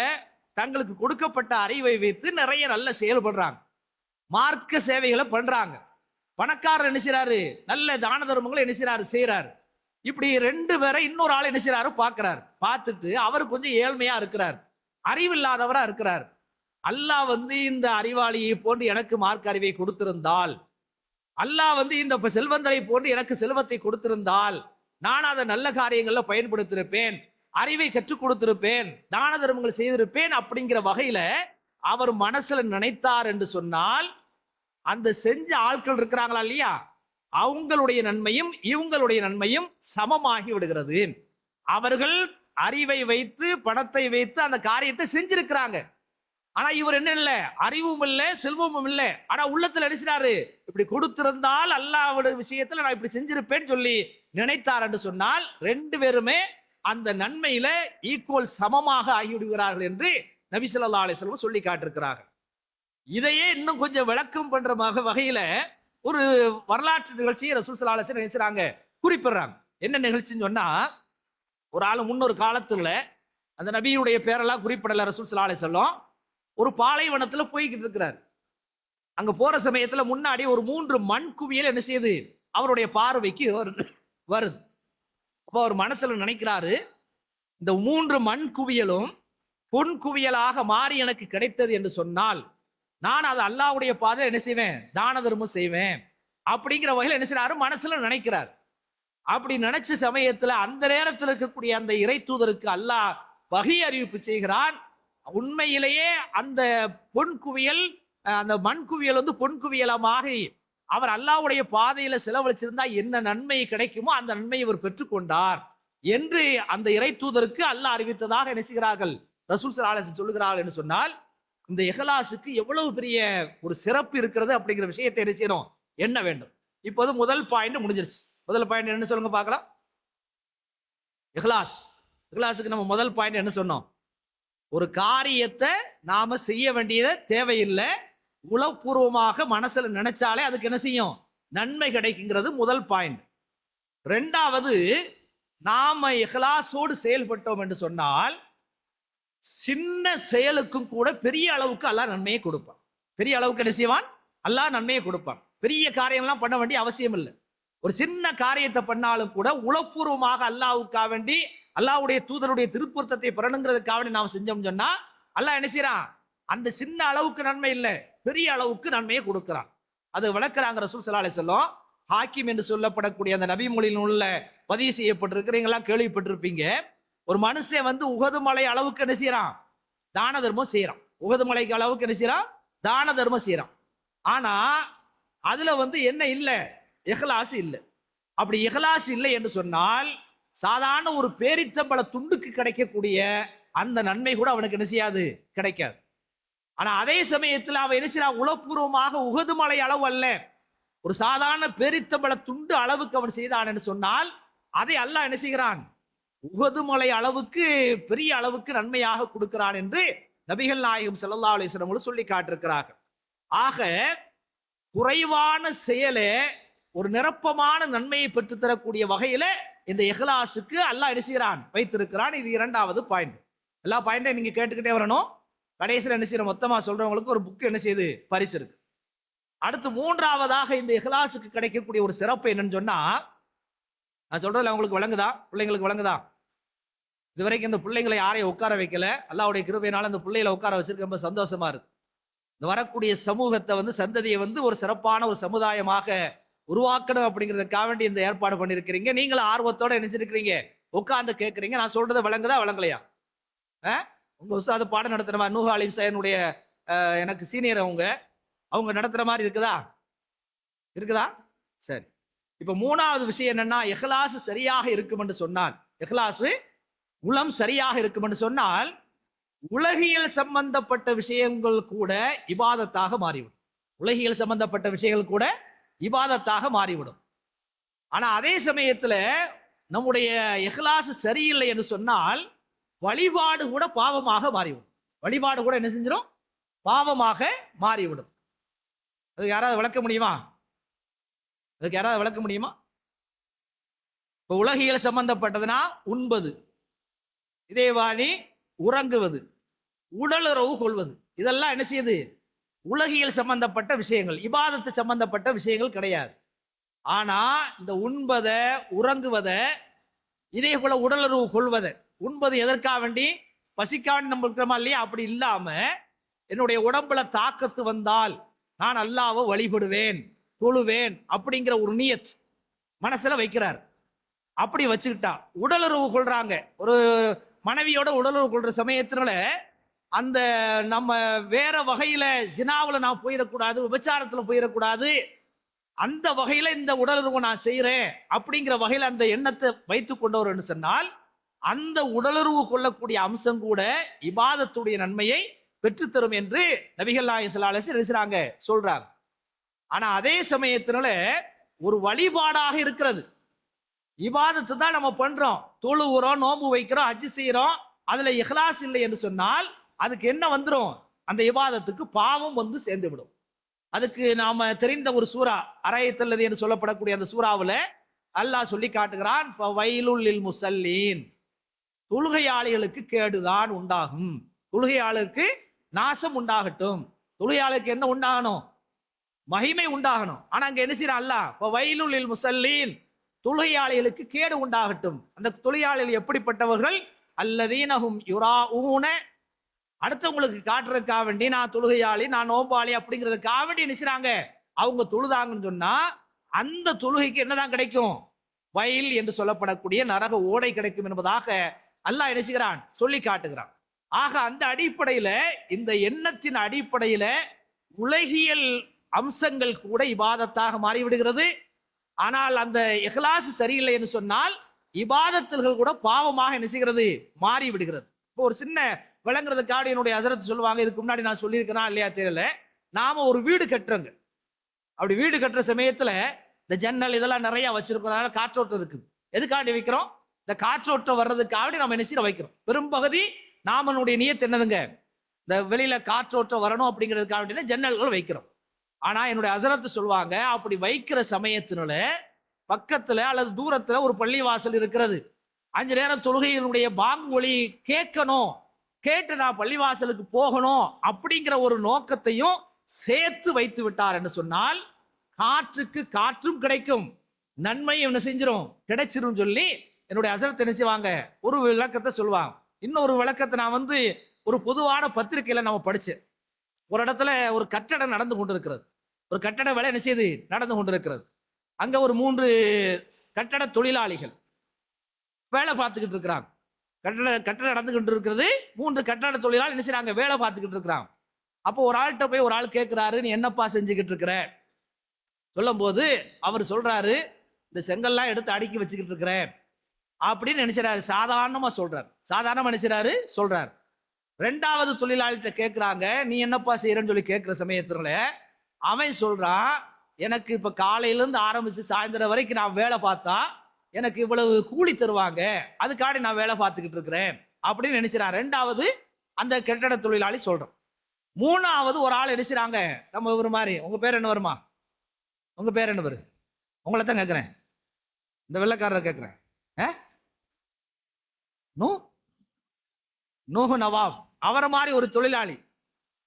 தங்களுக்கு கொடுக்கப்பட்ட அறிவை வைத்து நிறைய நல்ல செயல்படுறாங்க, மார்க்க சேவைகளை பண்றாங்க. பணக்காரர் என்ன செய்றாரு, நல்ல தான தர்மங்களை என்ன செய்றாரு, செய்யறாரு. இப்படி 2 பேரை இன்னொரு ஆள் என்ன செய்றாரு, பார்க்கிறார். பார்த்துட்டு அவர் கொஞ்சம் ஏழ்மையா இருக்கிறார், அறிவில்லாதவரா இருக்கிறார். அல்லாஹ் இந்த அறிவாளியை போன்று எனக்கு மார்க்க அறிவை கொடுத்திருந்தால், அல்லாஹ் இந்த செல்வந்தரை போன்று எனக்கு செல்வத்தை கொடுத்திருந்தால், நான் அதை நல்ல காரியங்கள்ல பயன்படுத்தியிருப்பேன், அறிவை கற்றுக் கொடுத்திருப்பேன், தான தர்மங்கள் செய்திருப்பேன் அப்படிங்கிற வகையில அவர் மனசுல நினைத்தார் என்று சொன்னால், அந்த செஞ்ச ஆட்கள் இருக்கிறாங்களா இல்லையா, அவங்களுடைய நன்மையும் இவங்களுடைய நன்மையும் சமமாகி விடுகிறது. அவர்கள் அறிவை வைத்து பணத்தை வைத்து அந்த காரியத்தை செஞ்சிருக்கிறாங்க. ஆனா இவர் என்ன இல்ல, அறிவும் இல்ல செல்வமும் இல்ல, ஆனா உள்ளத்துல நினைச்சாரு, இப்படி கொடுத்திருந்தால் அல்லாஹ்வுடைய விஷயத்துல நான் இப்படி செஞ்சிருப்பேன்னு சொல்லி நினைத்தார் என்று சொன்னால் 2 பேருமே அந்த நன்மையில ஈக்குவல் சமமாக ஆகிவிடுகிறார்கள் என்று நபி ஸல்லல்லாஹு அலைஹி வஸல்லம் சொல்லி காட்டிருக்கிறார்கள். இதையே இன்னும் கொஞ்சம் விளக்கம் பண்ற வகையில ஒரு வரலாற்று நிகழ்ச்சியை ரசூல் ஸல்லல்லாஹு அலைஹி வஸல்லம் நினைச்சாங்க, குறிப்பிடுறாங்க. என்ன நிகழ்ச்சின்னு சொன்னா, ஒரு ஆள் முன்னொரு காலத்துல, அந்த நபியுடைய பேரெல்லாம் குறிப்பிடல ரசூல் ஸல்லல்லாஹு அலைஹி வஸல்லம், ஒரு பாலைவனத்துல போய்கிட்டு இருக்கிறார். அங்க போற சமயத்துல முன்னாடி ஒரு 3 மண் குவியல் என்ன செய்யுது, அவருடைய பார்வைக்கு வருது. அப்போ அவர் மனசுல நினைக்கிறாரு, இந்த 3 மண் குவியலும் பொன் குவியலாக மாறி எனக்கு கிடைத்தது என்று சொன்னால், நான் அதை அல்லாஹ்வுடைய பாதையில என்ன செய்வேன், தான தர்மம் செய்வேன் அப்படிங்கிற வகையில் என்ன செய்யறாரு, மனசுல நினைக்கிறார். அப்படி நினைச்ச சமயத்துல அந்த நேரத்தில் இருக்கக்கூடிய அந்த இறை தூதருக்கு அல்லாஹ் வகை அறிவிப்பு செய்கிறான். உண்மையிலேயே அந்த பொன் குவியல், அந்த மண் குவியல் பொன் குவியலமாக அவர் அல்லாஹ்வுடைய பாதையில செலவழிச்சிருந்தா என்ன நன்மை கிடைக்குமோ அந்த நன்மையை இவர் பெற்றுக்கொண்டார் என்று அந்த இறை தூதருக்கு அல்லாஹ் அறிவித்ததாக நினைச்சுகிறார்கள் ரசூல் ஸல்லல்லாஹு அலைஹி வஸல்லம் சொல்லுகிறார்கள். என்று சொன்னால், இந்த இஹ்லாஸுக்கு எவ்வளவு பெரிய ஒரு சிறப்பு இருக்கிறது அப்படிங்கிற விஷயத்தை என்ன செய்யணும், என்ன வேண்டும். இப்போது முதல் பாயிண்ட் முடிஞ்சிருச்சு. முதல் பாயிண்ட் என்ன சொல்லுங்க பார்க்கலாம். இஹ்லாஸ். இஹ்லாஸுக்கு நம்ம முதல் பாயிண்ட் என்ன சொன்னோம், ஒரு காரியத்தை நாம செய்ய வேண்டியது தேவையில்லை, உளப்பூர்வமாக மனசுல நினைச்சாலே அதுக்கு என்ன செய்யும், நன்மை கிடைக்குங்கிறது முதல் பாயிண்ட். 2வது, நாம இஹ்லாஸோடு செயல்பட்டோம் என்று சொன்னால் சின்ன செயலுக்கும் கூட பெரிய அளவுக்கு அல்லாஹ் நன்மையை கொடுப்பான். பெரிய அளவுக்கு என்ன செய்வான், அல்லாஹ் நன்மையை கொடுப்பான். பெரிய காரியம்லாம் பண்ண வேண்டிய அவசியம் இல்லை. ஒரு சின்ன காரியத்தை பண்ணாலும் கூட உளப்பூர்வமாக அல்லாஹ்வுக்காக வேண்டி, அல்லாஹ்வுடைய தூதருடைய திருப்பொருத்தத்தை பெறணுங்கிறதுக்காக வேண்டி நாம் செஞ்சோம் சொன்னா அல்லாஹ் என்ன செய்யறான், அந்த சின்ன அளவுக்கு நன்மை இல்லை, பெரிய அளவுக்கு நன்மையை கொடுக்கிறான். அது விளக்குறாங்க ரசூல் ஸல்லல்லாஹு அலைஹி வஸல்லம். ஹாக்கிம் என்று சொல்லப்படக்கூடிய அந்த நபி மொழியில் உள்ள பதிவு செய்யப்பட்டிருக்கிறீங்களாம், கேள்விப்பட்டிருப்பீங்க. ஒரு மனுஷன் உகது மலை அளவுக்கு என்ன செய்யறான், தான தர்மம் செய்யறான். உகது மலைக்கு அளவுக்கு என்ன செய்யறான், தான தர்மம் செய்யறான். ஆனா அதுல என்ன இல்ல, இஹ்லாஸ் இல்லை. அப்படி இஹ்லாஸ் இல்லை என்று சொன்னால் சாதாரண ஒரு பேரித்தம்பள துண்டுக்கு கிடைக்கக்கூடிய அந்த நன்மை கூட அவனுக்கு என்ன செய்யாது, கிடைக்காது. ஆனா அதே சமயத்தில் அவன் என்ன செய்யறான், உளப்பூர்வமாக உகது மலை அளவு அல்ல, ஒரு சாதாரண பேரித்தம்பள துண்டு அளவுக்கு அவன் செய்தான் என்று சொன்னால் அதை அல்லாஹ் என்ன செய்கிறான், உகது மலை அளவுக்கு பெரிய அளவுக்கு நன்மையாக கொடுக்கிறான் என்று நபிகள் நாயகம் ஸல்லல்லாஹு அலைஹி வஸல்லம் சொல்லி காட்டிருக்கிறார்கள். ஆக குறைவான செயலே ஒரு நிரப்பமான நன்மையை பெற்றுத்தரக்கூடிய வகையில இந்த இஹ்லாஸுக்கு அல்லாஹ் என்ன செய்கிறான், வைத்திருக்கிறான். இது 2வது பாயிண்ட். எல்லா பாயிண்டையும் நீங்க கேட்டுக்கிட்டே வரணும். கடைசியில் என்ன செய்யற மொத்தமா சொல்றவங்களுக்கு ஒரு புக் என்ன செய்யுது, பரிசு இருக்கு. அடுத்து 3வதாக இந்த இஹ்லாஸுக்கு கிடைக்கக்கூடிய ஒரு சிறப்பு என்னன்னு சொன்னா, நான் சொல்றதுல உங்களுக்கு விளங்குதா, பிள்ளைங்களுக்கு விளங்குதா? இதுவரைக்கும் இந்த பிள்ளைங்களை யாரையும் உட்கார வைக்கல, அல்லாஹ்வுடைய கிருபையினால இந்த பிள்ளைகளை உட்கார வச்சிருக்க ரொம்ப சந்தோஷமா இருக்கு. இந்த வரக்கூடிய சமூகத்தை சந்ததியை ஒரு சிறப்பான ஒரு சமுதாயமாக உருவாக்கணும் அப்படிங்கிறதுக்காக வேண்டி இந்த ஏற்பாடு பண்ணிருக்கிறீங்க. நீங்களும் ஆர்வத்தோட நினைச்சிருக்கிறீங்க, உட்கார்ந்து கேட்கறீங்க. நான் சொல்றது விளங்குதா விளங்கலையா? உங்க உஸ்தாது பாடம் நடத்துற மாதிரி நூஹ் அலிம் சையனுடைய எனக்கு சீனியர் அவங்க நடத்துற மாதிரி இருக்குதா? இருக்குதா? சரி. இப்ப மூணாவது விஷயம் என்னன்னா, இஹ்லாஸ் சரியாக இருக்கும் என்று சொன்னால், இஹ்லாஸ் உளம் சரியாக இருக்கும் என்று சொன்னால், உலகியல் சம்பந்தப்பட்ட விஷயங்கள் கூட இபாதத்தாக மாறிவிடும். உலகியல் சம்பந்தப்பட்ட விஷயங்கள் கூட இபாதத்தாக மாறிவிடும். ஆனா அதே சமயத்துல நம்முடைய இஹ்லாஸ் சரியில்லை என்று சொன்னால், வழிபாடு கூட பாவமாக மாறிவிடும். வழிபாடு கூட என்ன செஞ்சிடும்? பாவமாக மாறிவிடும். அது யாராவது விளக்க முடியுமா? அதுக்கு யாராவது விளக்க முடியுமா? இப்போ உலகியல் சம்பந்தப்பட்டதுன்னா உண்பது, இதேவாணி உறங்குவது, உடலுறவு கொள்வது, இதெல்லாம் என்ன செய்யுது? உலகியல் சம்பந்தப்பட்ட விஷயங்கள், இபாதத்து சம்பந்தப்பட்ட விஷயங்கள் கிடையாது. ஆனா இந்த உண்பதை, உறங்குவதை, இதே போல உடலுறவு கொள்வதை, உண்பது எதற்காக வேண்டி? பசிக்காண்டி நம்ம இருக்கிறோமா இல்லையா? அப்படி இல்லாம என்னுடைய உடம்புல தாக்கத்து வந்தால் நான் அல்லாஹ்வை வழிபடுவேன், தொழுவேன் அப்படிங்கிற ஒரு நியத் மனசுல வைக்கிறார். அப்படி வச்சுக்கிட்டா உடலுறவு கொள்றாங்க. ஒரு மனைவியோட உடலுறவு கொள்ற சமயத்தினால அந்த நம்ம வேற வகையில ஜினாவுல நான் போயிடக்கூடாது, விபச்சாரத்துல போயிடக்கூடாது, அந்த வகையில இந்த உடலுறவு நான் செய்யறேன் அப்படிங்கிற வகையில அந்த எண்ணத்தை வைத்துக் கொண்டவர் சொன்னால், அந்த உடலுறவு கொள்ளக்கூடிய அம்சம் கூட இபாதத்துடைய நன்மையை பெற்றுத்தரும் என்று நபிகள் நாயகம் ஸல்லல்லாஹு அலைஹி வஸல்லம் சொல்றாங்க. ஆனா அதே சமயத்தினால ஒரு வழிபாடாக இருக்கிறது, இபாதத்து தான் நம்ம பண்றோம், தொழுகிறோம், நோன்பு வைக்கிறோம், ஹஜ் செய்யறோம், அதுல இஹ்லாஸ் இல்லை என்று சொன்னால் அதுக்கு என்ன வந்துடும்? அந்த இபாதத்துக்கு பாவம் வந்து சேர்ந்து விடும். அதுக்கு நாம தெரிந்த ஒரு சூரா அரையத்தல்லது என்று சொல்லப்படக்கூடிய அந்த சூறாவுல அல்லாஹ் சொல்லி காட்டுகிறான், ஃபவைலுல் லில் முஸல்லீன், தொழுகையாளிகளுக்கு கேடுதான் உண்டாகும், தொழுகையாளுக்கு நாசம் உண்டாகட்டும். தொழுகையாளுக்கு என்ன உண்டாகணும்? மகிமை உண்டாகணும். ஆனா அங்க என்ன செய்யறான் அல்லாஹ்? ஃபவைலுல் லில் முஸல்லீன், தொழுகையாளிகளுக்கு கேடு உண்டாகட்டும். அந்த தொழுகையாளிகள் எப்படிப்பட்டவர்கள்? அல்லதீனஹும் யுராஊன, அடுத்தவங்களுக்கு காட்டுறதுக்காக வேண்டி நான் தொழுகையாளி, நான் நோம்பாளி அப்படிங்கிறதுக்காக வேண்டி நினைச்சாங்க. அவங்க தொழுதாங்கன்னு சொன்னா அந்த தொழுகைக்கு என்னதான் கிடைக்கும்? வயல் என்று சொல்லப்படக்கூடிய நரக ஓடை கிடைக்கும் என்பதாக அல்லாஹ் நினைச்சுகிறான், சொல்லி காட்டுகிறான். ஆக அந்த அடிப்படையில, இந்த எண்ணத்தின் அடிப்படையில உலகியல் அம்சங்கள் கூட இபாதத்தாக மாறிவிடுகிறது. ஆனால் அந்த இஹ்லாஸ் சரியில்லை என்று சொன்னால் இபாதத்துகள் கூட பாவமாக என்ன செய்கிறது? மாறி விடுகிறது. இப்போ ஒரு சின்ன விளங்குறதுக்காக என்னுடைய ஹஸரத் சொல்லுவாங்க, இதுக்கு முன்னாடி நான் சொல்லியிருக்கிறேன் இல்லையா தெரியல, நாம ஒரு வீடு கட்டுறோங்க. அப்படி வீடு கட்டுற சமயத்துல இந்த ஜன்னல் இதெல்லாம் நிறைய வச்சிருக்கிறதுனால காற்றோட்டம் இருக்குது. எதுக்காண்டி வைக்கிறோம்? இந்த காற்றோட்டம் வர்றதுக்காக நம்ம என்ன செய்ய வைக்கிறோம். பெரும்பகுதி நாமனுடைய நியத் என்னதுங்க? இந்த வெளியில காற்றோட்டம் வரணும் அப்படிங்கிறதுக்காக ஜன்னல்கள் வைக்கிறோம். ஆனா என்னுடைய ஹஸரத் சொல்லுவாங்க, அப்படி வைக்கிற சமயத்தினால பக்கத்துல அல்லது தூரத்துல ஒரு பள்ளிவாசல் இருக்கிறது, 5 நேரம் தொழுகையினுடைய பாங்கு ஒலி கேட்கணும், கேட்டு நான் பள்ளிவாசலுக்கு போகணும் அப்படிங்கிற ஒரு நோக்கத்தையும் சேர்த்து வைத்து விட்டார் என்று சொன்னால் காற்றுக்கு காற்றும் கிடைக்கும், நன்மையும் என்ன செஞ்சிடும்? கிடைச்சிரும் சொல்லி என்னுடைய ஹஸரத் என்ன செய்வாங்க? ஒரு விளக்கத்தை சொல்லுவாங்க. இன்னொரு விளக்கத்தை நான் ஒரு பொதுவான பத்திரிகையில நம்ம படிச்சேன். ஒரு இடத்துல ஒரு கட்டடம் நடந்து கொண்டிருக்கிறது, ஒரு கட்டட வேலை என்ன செய்யுது? நடந்து கொண்டிருக்கிறது. அங்க ஒரு 3 கட்டட தொழிலாளிகள் வேலை பார்த்துக்கிட்டு இருக்கிறாங்க. கட்டடம் நடந்துகிட்டு இருக்கிறது, 3 கட்டட தொழிலாளி என்ன செய்றாங்க? வேலை பார்த்துக்கிட்டு இருக்கிறாங்க. அப்போ ஒரு ஆள்கிட்ட போய் ஒரு ஆள் கேட்கிறாரு, நீ என்னப்பா செஞ்சுக்கிட்டு இருக்கிற? சொல்லும் போது அவர் சொல்றாரு, இந்த செங்கல்லாம் எடுத்து அடுக்கி வச்சுக்கிட்டு இருக்கிறேன் அப்படின்னு நினைச்சாரு. சாதாரணமா சொல்றாரு, சாதாரணமா நினைச்சாரு சொல்றாரு. 2வது தொழிலாளிகிட்ட கேட்கிறாங்க, நீ என்னப்பா செய்யறன்னு சொல்லி கேட்கிற சமயத்துல அவன் சொல்றான், எனக்கு இப்ப காலையில இருந்து ஆரம்பிச்சு சாயந்தரம் வரைக்கும் நான் வேலை பார்த்தா எனக்கு இவ்வளவு கூலி தருவாங்க, அதுக்காக நான் வேலை பார்த்துக்கிட்டு இருக்கிறேன் அப்படின்னு நினைச்சான். 2வது அந்த கட்டட தொழிலாளி சொல்றோம். 3வது ஒரு ஆள் நினைச்சாங்க, நம்ம ஒரு மாதிரி, உங்க பேர் என்ன வருமா? உங்க பேர் என்ன வரும்? உங்களை தான் கேட்கிறேன், இந்த வெள்ளைக்காரரை கேட்கிறேன். நூஹ் நவாப், அவரை மாதிரி ஒரு தொழிலாளி.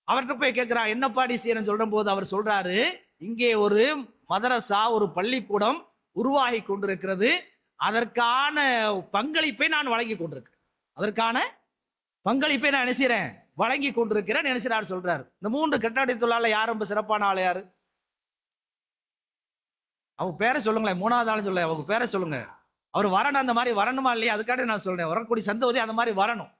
அவர்கிட்ட போய் கேட்கிறான், என்னப்பா நீ செய்யறேன்னு சொல்ற போது அவர் சொல்றாரு, இங்கே ஒரு மதரசா, ஒரு பள்ளிக்கூடம் உருவாகி கொண்டிருக்கிறது, அதற்கான பங்களிப்பை நான் வழங்கி கொண்டிருக்கிறேன், அதற்கான பங்களிப்பை நான் நினைக்கிறேன் வழங்கி கொண்டிருக்கிறேன் நினைச்சார் சொல்றாரு. இந்த 3 கட்டட தொழிலாளர் யார் ரொம்ப சிறப்பான ஆள்? யாரு? அவங்க பேரை சொல்லுங்களேன். 3வது ஆள் சொல்ல, அவங்க பேரை சொல்லுங்க. அவர் வரணும், அந்த மாதிரி வரணுமா இல்லையா? அதுக்காண்டி நான் சொல்றேன், வரக்கூடிய சந்தோதி அந்த மாதிரி வரணும்.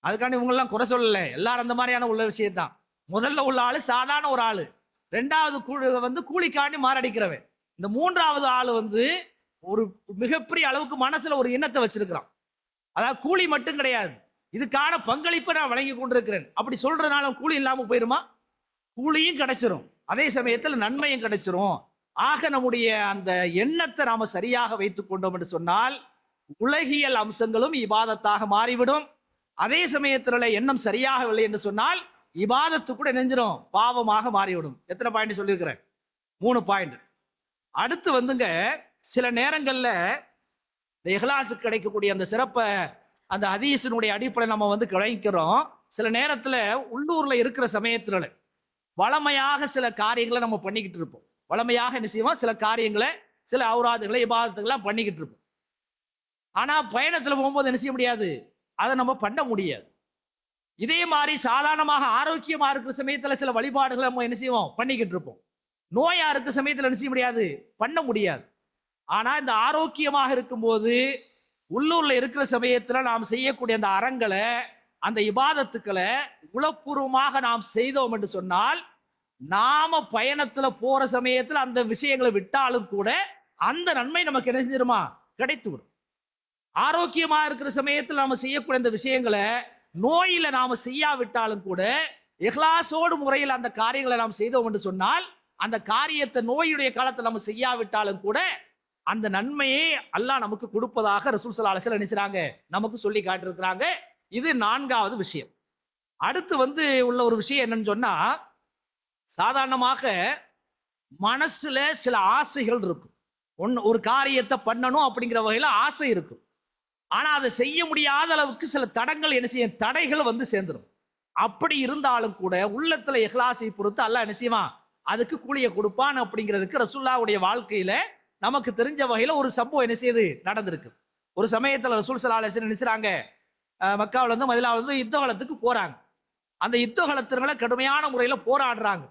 அதுக்காண்டி இவங்கெல்லாம் குறை சொல்லல, எல்லாரும் அந்த மாதிரியான உள்ள விஷயத்தான். முதல்ல உள்ள ஆளு சாதாரண ஒரு ஆளு, 2வது கூலிக்காண்டி மாரடிக்கிறவன், இந்த மூன்றாவது ஆள் வந்து ஒரு மிகப்பெரிய அளவுக்கு மனசுல ஒரு எண்ணத்தை வச்சிருக்கிறான். அதாவது கூலி மட்டும் கிடையாது, இதுக்கான பங்களிப்பை நான் வழங்கி கொண்டிருக்கிறேன் அப்படி சொல்றதுனால கூலி இல்லாம போயிருமா? கூலியும் கிடைச்சிரும், அதே சமயத்தில் நன்மையும் கிடைச்சிரும். ஆக நம்முடைய அந்த எண்ணத்தை நாம சரியாக வைத்துக் கொண்டோம் என்று சொன்னால் உலகியல் அம்சங்களும் இபாதத்தாக மாறிவிடும். அதே சமயத்தில் எண்ணம் சரியாகவில்லை என்று சொன்னால் இபாதத்து கூட நெஞ்சிரும் பாவமாக மாறிவிடும். எத்தனை பாயிண்ட் சொல்லியிருக்கிறேன்? 3 பாயிண்ட். அடுத்து வந்துங்க, சில நேரங்கள்ல இந்த இஹ்லாஸுக்கு கிடைக்கக்கூடிய அந்த சிறப்பை அந்த ஹதீஸினுடைய அடிப்படை நம்ம வந்து கிடைக்கிறோம். சில நேரத்துல உள்ளூர்ல இருக்கிற சமயத்துல வளமையாக சில காரியங்களை நம்ம பண்ணிக்கிட்டு இருப்போம். வளமையாக என்ன செய்வோம்? சில காரியங்களை, சில ஔராதுகளை, இபாதத்துக்கெல்லாம் பண்ணிக்கிட்டு இருப்போம். ஆனா பயணத்துல போகும்போது என்ன செய்ய முடியாது, அதை நம்ம பண்ண முடியாது. இதே மாதிரி சாதாரணமாக ஆரோக்கியமா இருக்கிற சமயத்துல சில வழிபாடுகளை நம்ம என்ன செய்வோம்? பண்ணிக்கிட்டு இருப்போம். நோயா இருக்கிற சமயத்துல என்ன செய்ய முடியாது? பண்ண முடியாது. ஆனா இந்த ஆரோக்கியமாக இருக்கும்போது உள்ளூர்ல இருக்கிற சமயத்துல நாம் செய்யக்கூடிய அந்த அறங்களை, அந்த இபாதத்துக்களை உளப்பூர்வமாக நாம் செய்தோம் என்று சொன்னால் நாம பயணத்துல போற சமயத்துல அந்த விஷயங்களை விட்டாலும் கூட அந்த நன்மை நமக்கு என்ன செஞ்சிருமா? கிடைத்து விடும். ஆரோக்கியமா இருக்கிற சமயத்தில் நாம செய்யக்கூடிய அந்த விஷயங்களை நோயில நாம செய்யாவிட்டாலும் கூட இஹ்லாஸோடு முறையில் அந்த காரியங்களை நாம் செய்தோம் என்று சொன்னால் அந்த காரியத்தை நோயுடைய காலத்தில் நம்ம செய்யாவிட்டாலும் கூட அந்த நன்மையை அல்லாஹ் நமக்கு கொடுப்பதாக ரசூல் ஸல்லல்லாஹு அலைஹி வஸல்லம் நினைச்சாங்க, நமக்கு சொல்லி காட்டியிருக்கிறாங்க. இது 4வது விஷயம். அடுத்து வந்து உள்ள ஒரு விஷயம் என்னன்னு சொன்னா, சாதாரணமாக மனசுல சில ஆசைகள் இருக்கும். ஒரு காரியத்தை பண்ணணும் அப்படிங்கிற வகையில ஆசை இருக்கும். ஆனா அதை செய்ய முடியாத அளவுக்கு சில தடங்கள் என்ன செய்யும்? தடைகள் வந்து சேர்ந்துடும். அப்படி இருந்தாலும் கூட உள்ளத்துல இஹ்லாஸை பொறுத்து அல்லாஹ் என்ன செய்வான்? அதுக்கு கூலியை கொடுப்பான். அப்படிங்கிறதுக்கு ரசூலுல்லாஹ்வுடைய வாழ்க்கையில நமக்கு தெரிஞ்ச வகையில ஒரு சம்பவம் என்ன செய்யுது? நடந்திருக்கு. ஒரு சமயத்துல ரசூல் ஸல்லல்லாஹு அலைஹி வஸல்லம் நினைச்சாங்க, மக்காவுல இருந்து மதீனாவுல இருந்து யுத்த காலத்துக்கு போறாங்க. அந்த யுத்த காலத்துல கடுமையான முறையில போராடுறாங்க.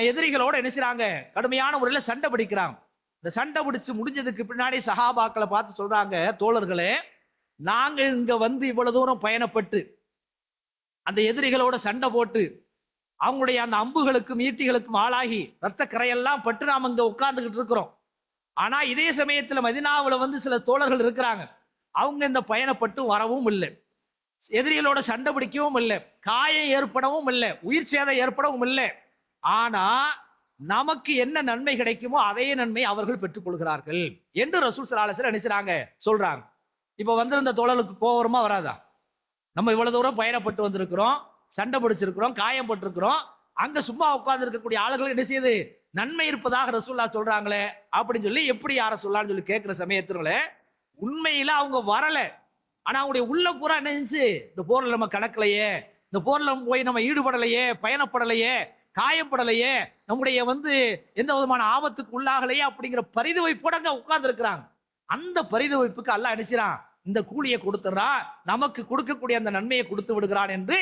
எதிரிகளோட என்ன செய்றாங்க? கடுமையான முறையில சண்டை பிடிக்கிறாங்க. இந்த சண்டை பிடிச்சு முடிஞ்சதுக்கு பின்னாடி சஹாபாக்களை பார்த்து சொல்றாங்க, தோழர்களே, நாங்க இங்க வந்து இவ்வளவு தூரம் பயணப்பட்டு அந்த எதிரிகளோட சண்டை போட்டு அவங்களுடைய அந்த அம்புகளுக்கும் ஈட்டிகளுக்கும் ஆளாகி ரத்த கரையெல்லாம் பட்டு நாம இங்க உட்கார்ந்துகிட்டு இருக்கிறோம். ஆனா இதே சமயத்துல மதீனாவுல வந்து சில தோழர்கள் இருக்கிறாங்க, அவங்க இந்த பயணப்பட்டு வரவும் இல்லை, எதிரிகளோட சண்டை பிடிக்கவும் இல்லை, காயம் ஏற்படவும் இல்லை, உயிர் சேதம் ஏற்படவும் இல்லை. ஆனா நமக்கு என்ன நன்மை கிடைக்குமோ அதே நன்மை அவர்கள் பெற்றுக் கொள்கிறார்கள் என்று ரசூல் ஸல்லல்லாஹு அலைஹி வஸல்லம் நினைச்சாங்க, சொல்றாங்க. இப்ப வந்திருந்த தோழர்களுக்கு கோவமா வராதா? நம்ம இவ்வளவு தூரம் பயணப்பட்டு வந்திருக்கிறோம், சண்டை பிடிச்சிருக்கிறோம், காயம் பட்டிருக்கிறோம், அங்க சும்மா உட்கார்ந்து இருக்கக்கூடிய ஆளுகள் என்ன செய்யுது? நன்மை இருப்பதாக ரசூலுல்லாஹ் சொல்றாங்களே அப்படின்னு சொல்லி எப்படி யார சொல்லலாம்னு சொல்லி கேட்கிற சமயத்துல உண்மையில அவங்க வரல. ஆனா அவங்களுடைய உள்ள பூரா என்ன செஞ்சு? இந்த போர்ல நம்ம கணக்கலையே, இந்த போர்ல போய் நம்ம ஈடுபடலையே, பயணப்படலையே, காயப்படலையே, நம்முடைய வந்து எந்த விதமான ஆபத்துக்கு உள்ளாகலையே அப்படிங்கிற பரிதவிப்போட அங்க உட்கார்ந்து இருக்கிறாங்க. அந்த பரிதவிப்புக்கு அல்லாஹ் என்ன செய்றான்? இந்த கூலியை கொடுத்துறான், நமக்கு கொடுக்கக்கூடிய அந்த நன்மையை கொடுத்து விடுகிறான் என்று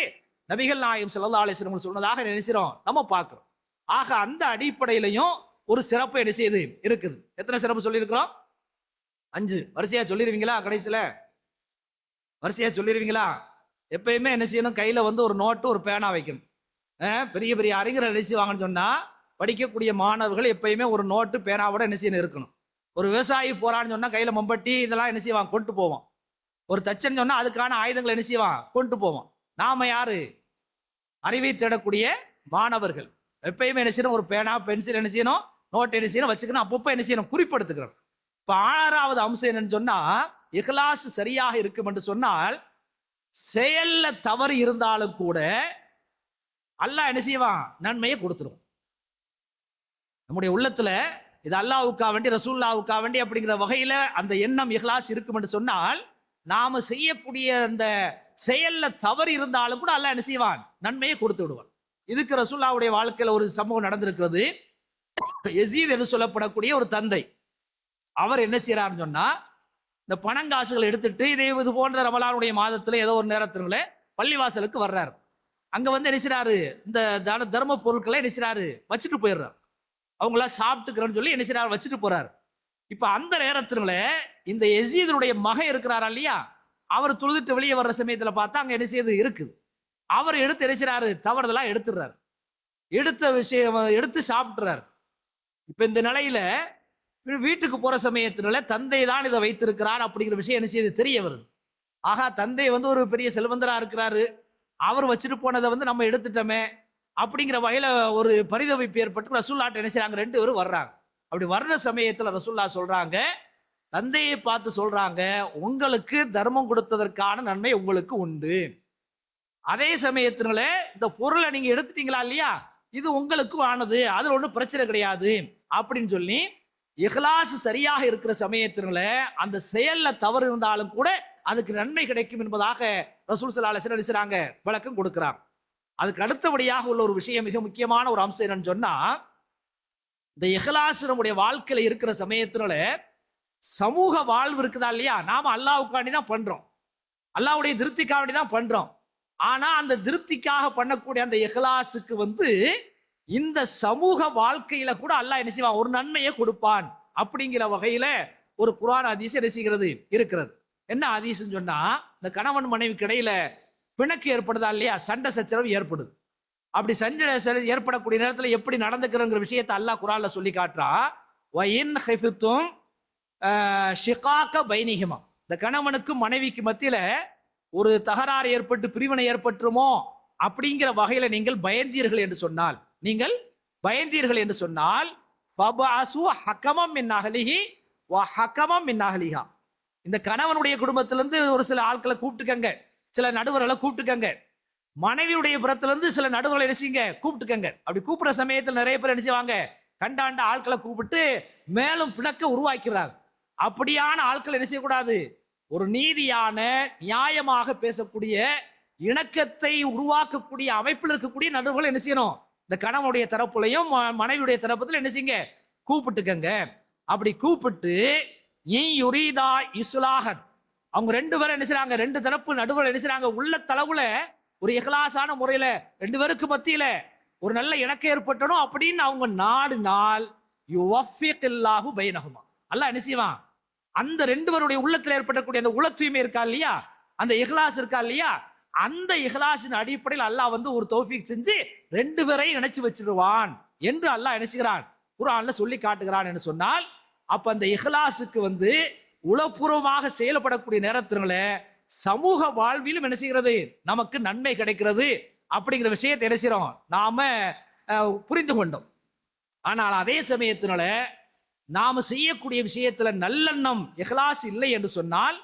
நபிகள் நாயகம் ஸல்லல்லாஹு அலைஹி வஸல்லம் சொன்னதாக நினைக்கிறோம், நம்ம பார்க்கிறோம். ஆக அந்த அடிப்படையிலையும் ஒரு சிறப்பு என்ன செய்யுது? இருக்குது. எத்தனை சிறப்பு சொல்லி இருக்கிறோம்? 5. வரிசையா சொல்லிடுவீங்களா? கடைசியில வரிசையா சொல்லிடுவீங்களா? எப்பயுமே என்ன செய்யணும்? கையில வந்து ஒரு நோட்டு, ஒரு பேனா வைக்கணும். பெரிய பெரிய அறிஞர்கள் என்ன செய்வாங்கன்னு சொன்னா, படிக்கக்கூடிய மாணவர்கள் எப்பயுமே ஒரு நோட்டு பேனாவோட என்ன செய்யணும்? இருக்கணும். ஒரு விவசாயி போறான்னு சொன்னா கையில மம்பட்டி இதெல்லாம் என்ன செய்வான்? கொண்டு போவான். ஒரு தச்சன் சொன்னா அதுக்கான ஆயுதங்களை என்ன செய்வான்? கொண்டு போவான். நாம யாரு? அறிவை தேடக்கூடிய மாணவர்கள். எப்பயுமே என்ன செய்யணும்? ஒரு பேனா, பென்சில் என்ன செய்யணும்? நோட் என்ன செய்யணும்? வச்சுக்கணும். அப்பப்போ என்ன செய்யணும்? குறிப்பெடுத்துக்கிறோம். இப்ப 6வது அம்சம் என்னன்னு சொன்னா, இஹ்லாஸ் சரியாக இருக்கும் என்று சொன்னால் செயல்ல தவறு இருந்தாலும் கூட அல்லாஹ் என்ன செய்வான்? நன்மையை கொடுத்துரும். நம்முடைய உள்ளத்துல இது அல்லாஹ்வுக்கா வேண்டி, ரசூலுல்லாஹ்வுக்கா வேண்டி அப்படிங்கிற வகையில அந்த எண்ணம் இஹ்லாஸ் இருக்கும் என்று சொன்னால் நாம செய்யக்கூடிய அந்த செயல்ல தவறு இருந்தாலும் கூட அல்லாஹ் என்ன செய்வான்? நன்மையை கொடுத்து விடுவான். இதுக்கு ரசூலுல்லாஹ்வுடைய வாழ்க்கையில ஒரு சம்பவம் நடந்திருக்கிறது. யஸீத் என்று சொல்லப்படக்கூடிய ஒரு தந்தை, அவர் என்ன செய்யறாருன்னு சொன்னா, இந்த பணங்காசுகளை எடுத்துட்டு இது போன்ற ரமலானுடைய மாதத்துல ஏதோ ஒரு நேரத்துல பள்ளிவாசலுக்கு வர்றாரு. அங்க வந்து என்ன செய்றாரு? இந்த தர்ம பொருட்களை என்ன செய்றாரு? வச்சுட்டு போயிடுறாரு. அவங்களா சாப்பிட்டுக்கிறேன்னு சொல்லி என்ன செய்றாரு? வச்சுட்டு போறாரு. இப்ப அந்த நேரத்துல இந்த யஸீதுடைய மகன் இருக்கிறாரா இல்லையா, அவர் தொழுதுட்டு வெளியே வர்ற சமயத்துல பார்த்தா அங்க என்ன செய்யுது? இருக்குது. அவர் எடுத்து என்ன செய்றாரு? தவறுதலா எடுத்துடுறாரு. எடுத்த விஷயம் எடுத்து சாப்பிட்டுறாரு. இப்ப இந்த நிலையில வீட்டுக்கு போற சமயத்தினால தந்தை தான் இதை வைத்திருக்கிறார் அப்படிங்கிற விஷயம் என்ன செய்யுது, தெரிய வருது. ஆகா, தந்தை வந்து ஒரு பெரிய செல்வந்தரா இருக்கிறாரு, அவர் வச்சுட்டு போனதை வந்து நம்ம எடுத்துட்டோமே அப்படிங்கிற வகையில ஒரு பரிதவிப்பு ஏற்பட்டு ரசூல்லாட்ட என்ன செய்றாங்க, 2 பேரும் வர்றாங்க. அப்படி வர்ற சமயத்துல ரசூல்லா சொல்றாங்க, தந்தையை பார்த்து சொல்றாங்க, உங்களுக்கு தர்மம் கொடுத்ததற்கான நன்மை உங்களுக்கு உண்டு. அதே சமயத்தினால இந்த பொருளை நீங்க எடுத்துட்டீங்களா இல்லையா, இது உங்களுக்கு ஆனது, அதுல ஒன்றும் பிரச்சனை கிடையாது அப்படின்னு சொல்லி இஹ்லாஸ் சரியாக இருக்கிற சமயத்தினால அந்த செயல்ல தவறு இருந்தாலும் கூட அதுக்கு நன்மை கிடைக்கும் என்பதாக ரசூல் ஸல்லல்லாஹு அலைஹி வஸல்லம் நினைச்சாங்க, விளக்கம் கொடுக்கிறார். அதுக்கு அடுத்தபடியாக உள்ள ஒரு விஷயம், மிக முக்கியமான ஒரு அம்சம் என்னன்னு சொன்னா, இந்த இஹ்லாஸ் நம்முடைய வாழ்க்கையில இருக்கிற சமயத்தினால சமூக வாழ்வு இருக்குதா இல்லையா, நாம அல்லாஹ்வுக்காண்டி தான் பண்றோம், அல்லாஹ்வுடைய திருப்திக்காண்டி தான் பண்றோம். ஆனா அந்த திருப்திக்காக பண்ணக்கூடிய அந்த இஹ்லாஸுக்கு வந்து இந்த சமூக வாழ்க்கையில கூட அல்லாஹ் என்ன செய்வான், ஒரு நன்மையை கொடுப்பான் அப்படிங்கிற வகையில ஒரு குர்ஆன் ஹதீஸ் என்ன செய்கிறது, இருக்கிறது. என்ன ஹதீஸ்னு சொன்னா, இந்த கணவன் மனைவிக்கு இடையில பிணக்கு ஏற்படுதா இல்லையா, சண்டை சச்சரவு ஏற்படுது. அப்படி சண்டை ஏற்படக்கூடிய நேரத்தில் எப்படி நடந்துக்கிறங்கிற விஷயத்தை அல்லாஹ் குர்ஆன்ல சொல்லி காட்டுறா. வ இன் ஹிஃப்தும் ஷிகாக பைனிஹிமா, இந்த கணவனுக்கும் மனைவிக்கு மத்தியில ஒரு தகராறு ஏற்பட்டு பிரிவினை ஏற்பட்டுருமோ அப்படிங்கிற வகையில நீங்கள் பயந்தீர்கள் என்று சொன்னால், நீங்கள் பயந்தீர்கள் என்று சொன்னால், ஃபபஅசு ஹக்கமம் மின் அஹ்லிஹி வ ஹக்கமம் மின் அஹ்லிஹா, இந்த கணவனுடைய குடும்பத்திலிருந்து ஒரு சில ஆட்களை கூப்பிட்டுக்கங்க, சில நடுவர்களை கூப்பிட்டுக்கங்க, மனைவியுடைய புறத்திலிருந்து சில நடுவர்களை என்ன செய்யுங்க, கூப்பிட்டுக்கங்க. அப்படி கூப்பிடுற சமயத்தில் நிறைய பேர் என்ன செய்வாங்க, கண்டாண்ட ஆட்களை கூப்பிட்டு மேலும் பிணக்க உருவாக்கிறாங்க. அப்படியான ஆட்கள் என்ன செய்யக்கூடாது, ஒரு நீதியான நியாயமாக பேசக்கூடிய இணக்கத்தை உருவாக்கக்கூடிய அமைப்பில் இருக்கக்கூடிய நடுவர்கள் என்ன செய்யணும், இந்த கணவனுடைய தரப்புலையும் மனைவியுடைய தரப்புல என்ன செய்யுங்க, கூப்பிட்டுக்கங்க. அப்படி கூப்பிட்டு யுரீதா இஸ்லாஹன், அவங்க 2 பேரும் என்ன செய்றாங்க, 2 தரப்பு நடுவர் என்ன செய்றாங்க, உள்ள தளவுல ஒரு இஹ்லாஸான முறையில 2 பேருக்கு மத்தியில ஒரு நல்ல இணக்கம் ஏற்பட்டணும் அப்படின்னு அவங்க நாடினால் யுவஃபிகில்லாஹு பைனஹுமா, அல்லாஹ் என்ன செய்வான், அந்த 2 பேருடைய உள்ளத்தில் ஏற்படக்கூடிய அந்த உள தூய்மை இருக்கா இல்லையா, அந்த இஹ்லாஸ் இருக்கா இல்லையா, அந்த இஹ்லாஸின் அடிப்படையில் அல்லாஹ் வந்து ஒரு தௌஃபீக் செஞ்சு 2 பேரையும் இணைச்சு வச்சிடுவான் என்று அல்லாஹ் என்ன செய்கிறான், குர்ஆன்ல சொல்லி காட்டுகிறான் என்று சொன்னால், அப்ப அந்த இஹ்லாஸுக்கு வந்து உளப்பூர்வமாக செயல்படக்கூடிய நேரத்தினால சமூக வாழ்விலும் என்ன செய்கிறது, நமக்கு நன்மை கிடைக்கிறது அப்படிங்கிற விஷயத்தை என்ன செய்றோம், நாம புரிந்து கொண்டோம். ஆனால் அதே சமயத்தினால நாம செய்யக்கூடிய விஷயத்துல நல்லெண்ணம் இஹ்லாஸ் இல்லை என்று சொன்னால்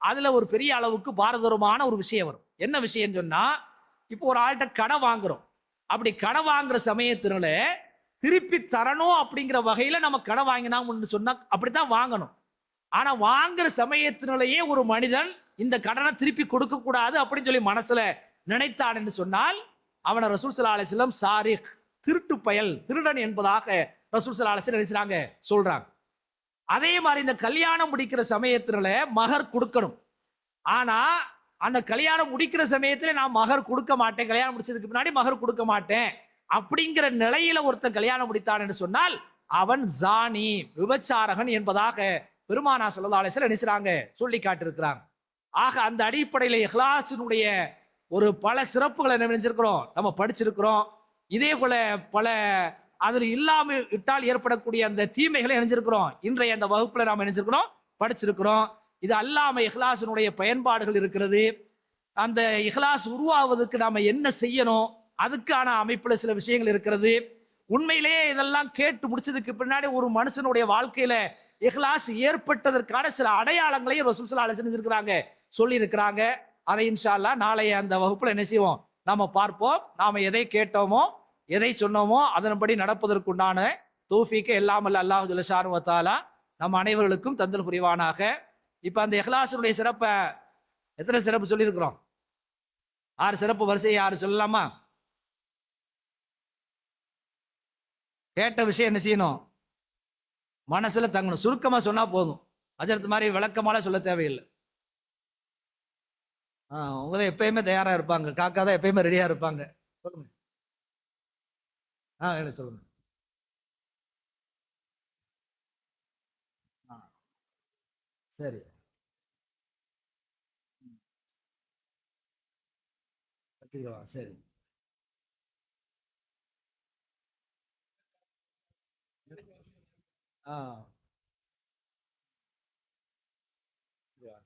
அதுல ஒரு பெரிய அளவுக்கு பாரதூரமான ஒரு விஷயம் வரும். என்ன விஷயம் சொன்னா, இப்போ ஒரு ஆள்கிட்ட கடை வாங்குறோம், அப்படி கடை வாங்குற சமயத்தினால திருப்பி தரணும் அப்படிங்கிற வகையில நம்ம கடை வாங்கினோம்னு சொன்னா அப்படித்தான் வாங்கணும். ஆனா வாங்குற சமயத்தினாலேயே ஒரு மனிதன் இந்த கடனை திருப்பி கொடுக்க கூடாது அப்படின்னு சொல்லி மனசுல நினைத்தான் என்று சொன்னால் அவனை ரசூல் ஸல்லல்லாஹு அலைஹி வஸல்லம் சாரிக், திருட்டு பயல், திருடன் என்பதாக ரசூல் ஸல்லல்லாஹு அலைஹி வஸல்லம் நினைச்சாங்க, சொல்றாங்க. அதே மாதிரி இந்த கல்யாணம் முடிக்கிற சமயத்துல மகர் கொடுக்கணும். ஆனா அந்த கல்யாணம் முடிக்கிற சமயத்துல நான் மகர் கொடுக்க மாட்டேன், கல்யாணம் முடிச்சதுக்கு பின்னாடி மகர் கொடுக்க மாட்டேன் அப்படிங்கிற நிலையில ஒருத்தன் கல்யாணம் முடித்தான் என்று சொன்னால் அவன் ஜானி, விபச்சாரகன் என்பதாக பெருமானா ஸல்லல்லாஹு அலைஹி வஸல்லம் நினைச்சாங்க, சொல்லி காட்டியிருக்கிறாங்க. ஆக அந்த அடிப்படையில் இஹ்லாஸினுடைய ஒரு பல சிறப்புகளை நினைச்சிருக்கிறோம், நம்ம படிச்சிருக்கிறோம். இதே போல பல அதில் இல்லாமல் இட்டால் ஏற்படக்கூடிய அந்த தீமைகளை நினைச்சிருக்கிறோம், இன்றைய அந்த வகுப்புல நாம் நினைச்சிருக்கிறோம், படிச்சிருக்கிறோம். இது அல்லாம இஹ்லாஸினுடைய பயன்பாடுகள் இருக்கிறது. அந்த இஹ்லாஸ் உருவாவதற்கு நாம என்ன செய்யணும், அதுக்கான அமைப்புல சில விஷயங்கள் இருக்கிறது. உண்மையிலேயே இதெல்லாம் கேட்டு முடிச்சதுக்கு பின்னாடி ஒரு மனுஷனுடைய வாழ்க்கையில இஹ்லாஸ் ஏற்பட்டதற்கான சில அடையாளங்களையும் ரசூல் ஸல்லல்லாஹு அலைஹி வஸல்லம் இருக்கிறாங்க, சொல்லி இருக்கிறாங்க. அதை இன்ஷா அல்லாஹ் நாளைய அந்த வகுப்புல என்ன செய்வோம், நாம பார்ப்போம். நாம எதை கேட்டோமோ எதை சொன்னோமோ அதன்படி நடப்பதற்குண்டான தௌஃபீக்கை எல்லாம் அல்ல அல்லாஹ் ஜல்ல ஷானஹு வ தஆலா நம் அனைவர்களுக்கும் தந்தல் புரிவானாக. இப்ப அந்த இஹ்லாஸுடைய சிறப்பை எத்தனை சிறப்பு சொல்லியிருக்கிறோம், 6 சிறப்பு வரிசையை 6 சொல்லலாமா? கேட்ட விஷயம் என்ன செய்யணும், மனசுல தங்கணும். சுருக்கமா சொன்னா போதும், அஜரத் மாதிரி விளக்கமால சொல்ல தேவையில்லை. உங்க தான் எப்பயுமே தயாரா இருப்பாங்க, காக்கா தான் எப்பயுமே ரெடியா இருப்பாங்க. சொல்லுங்க. சொல்லுங்க. சரி, வச்சுக்கலாம். சரி. ஆ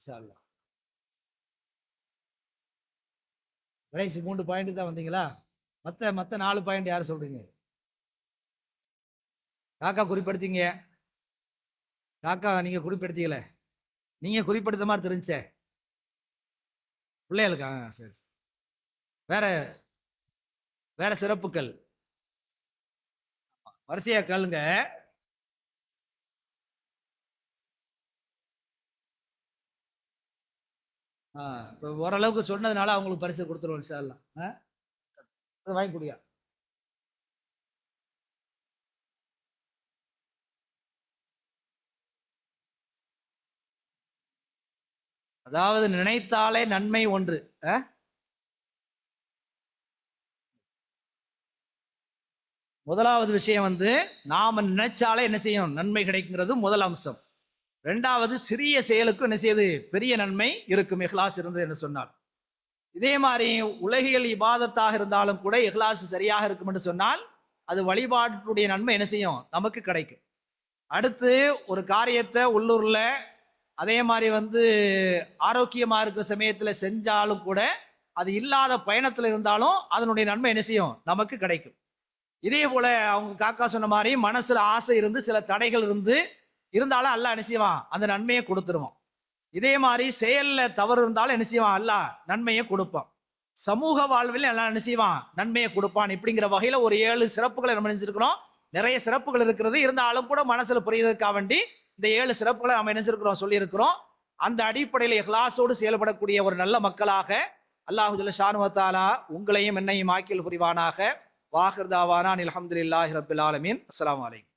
இன்ஷா அல்லாஹ். கடைசி 3 பாயிண்ட் தான் வந்தீங்களா? மற்ற 4 பாயிண்ட் யார் சொல்றீங்க? காக்கா குறிப்படுத்தீங்க. காக்கா நீங்க குறிப்படுத்தீங்கள, நீங்க குறிப்படுத்த மாதிரி தெரிஞ்சே பிள்ளைகளுக்கா? சரி. வேற வேற சிறப்புகள் வரிசையா கேளுங்க. இப்போ ஓரளவுக்கு சொன்னதுனால அவங்களுக்கு பரிசு கொடுத்துருவோம் இன்ஷா அல்லாஹ். வாங்கி குடியா. அதாவது நினைத்தாலே நன்மை ஒன்று. முதலாவது விஷயம் வந்து நாம நினைச்சாலே என்ன செய்யும், நன்மை கிடைக்குங்கிறது முதல் அம்சம். ரெண்டாவது, சிறிய செயலுக்கும் என்ன செய்யுது, பெரிய நன்மை இருக்கும் இஹ்லாஸ் இருந்தது என்று சொன்னால். இதே மாதிரி உலகியல் இபாதத்தாக இருந்தாலும் கூட இஹ்லாஸ் சரியாக இருக்கும் என்று சொன்னால் அது வழிபாட்டுடைய நன்மை என்ன செய்யும், நமக்கு கிடைக்கும். அடுத்து ஒரு காரியத்தை உள்ளூர்ல அதே மாதிரி வந்து ஆரோக்கியமா இருக்கிற சமயத்துல செஞ்சாலும் கூட அது இல்லாத பயணத்துல இருந்தாலும் அதனுடைய நன்மை என்ன செய்யும், நமக்கு கிடைக்கும். இதே போல அவங்க காக்கா சொன்ன மாதிரி மனசுல ஆசை இருந்து சில தடைகள் இருந்தாலும் அல்லாஹ் என்ன செய்வான், அந்த நன்மையை கொடுத்துருவான். இதே மாதிரி செயல்ல தவறு இருந்தாலும் என்ன செய்வான், அல்லாஹ் நன்மையை கொடுப்பான். சமூக வாழ்வில் எல்லாம் என்ன செய்வான், நன்மையை கொடுப்பான். இப்படிங்கிற வகையில ஒரு 7 சிறப்புகளை நம்ம நினைச்சிருக்கிறோம். நிறைய சிறப்புகள் இருக்கிறது, இருந்தாலும் கூட மனசுல புரியுறதுக்காக வேண்டி இந்த 7 சிறப்புகளை நம்ம நினைச்சிருக்கிறோம், சொல்லி இருக்கிறோம். அந்த அடிப்படையில் இஹ்லாஸோடு செயல்படக்கூடிய ஒரு நல்ல மக்களாக அல்லாஹு ஜல்ல ஷானு வ தஆலா உங்களையும் என்னையும் ஆக்கில் புரிவானாக. வாஹிர் தாவானா அல்ஹம்துலில்லாஹி ரப்பில் ஆலமீன். அஸ்ஸலாமு அலைக்கும்.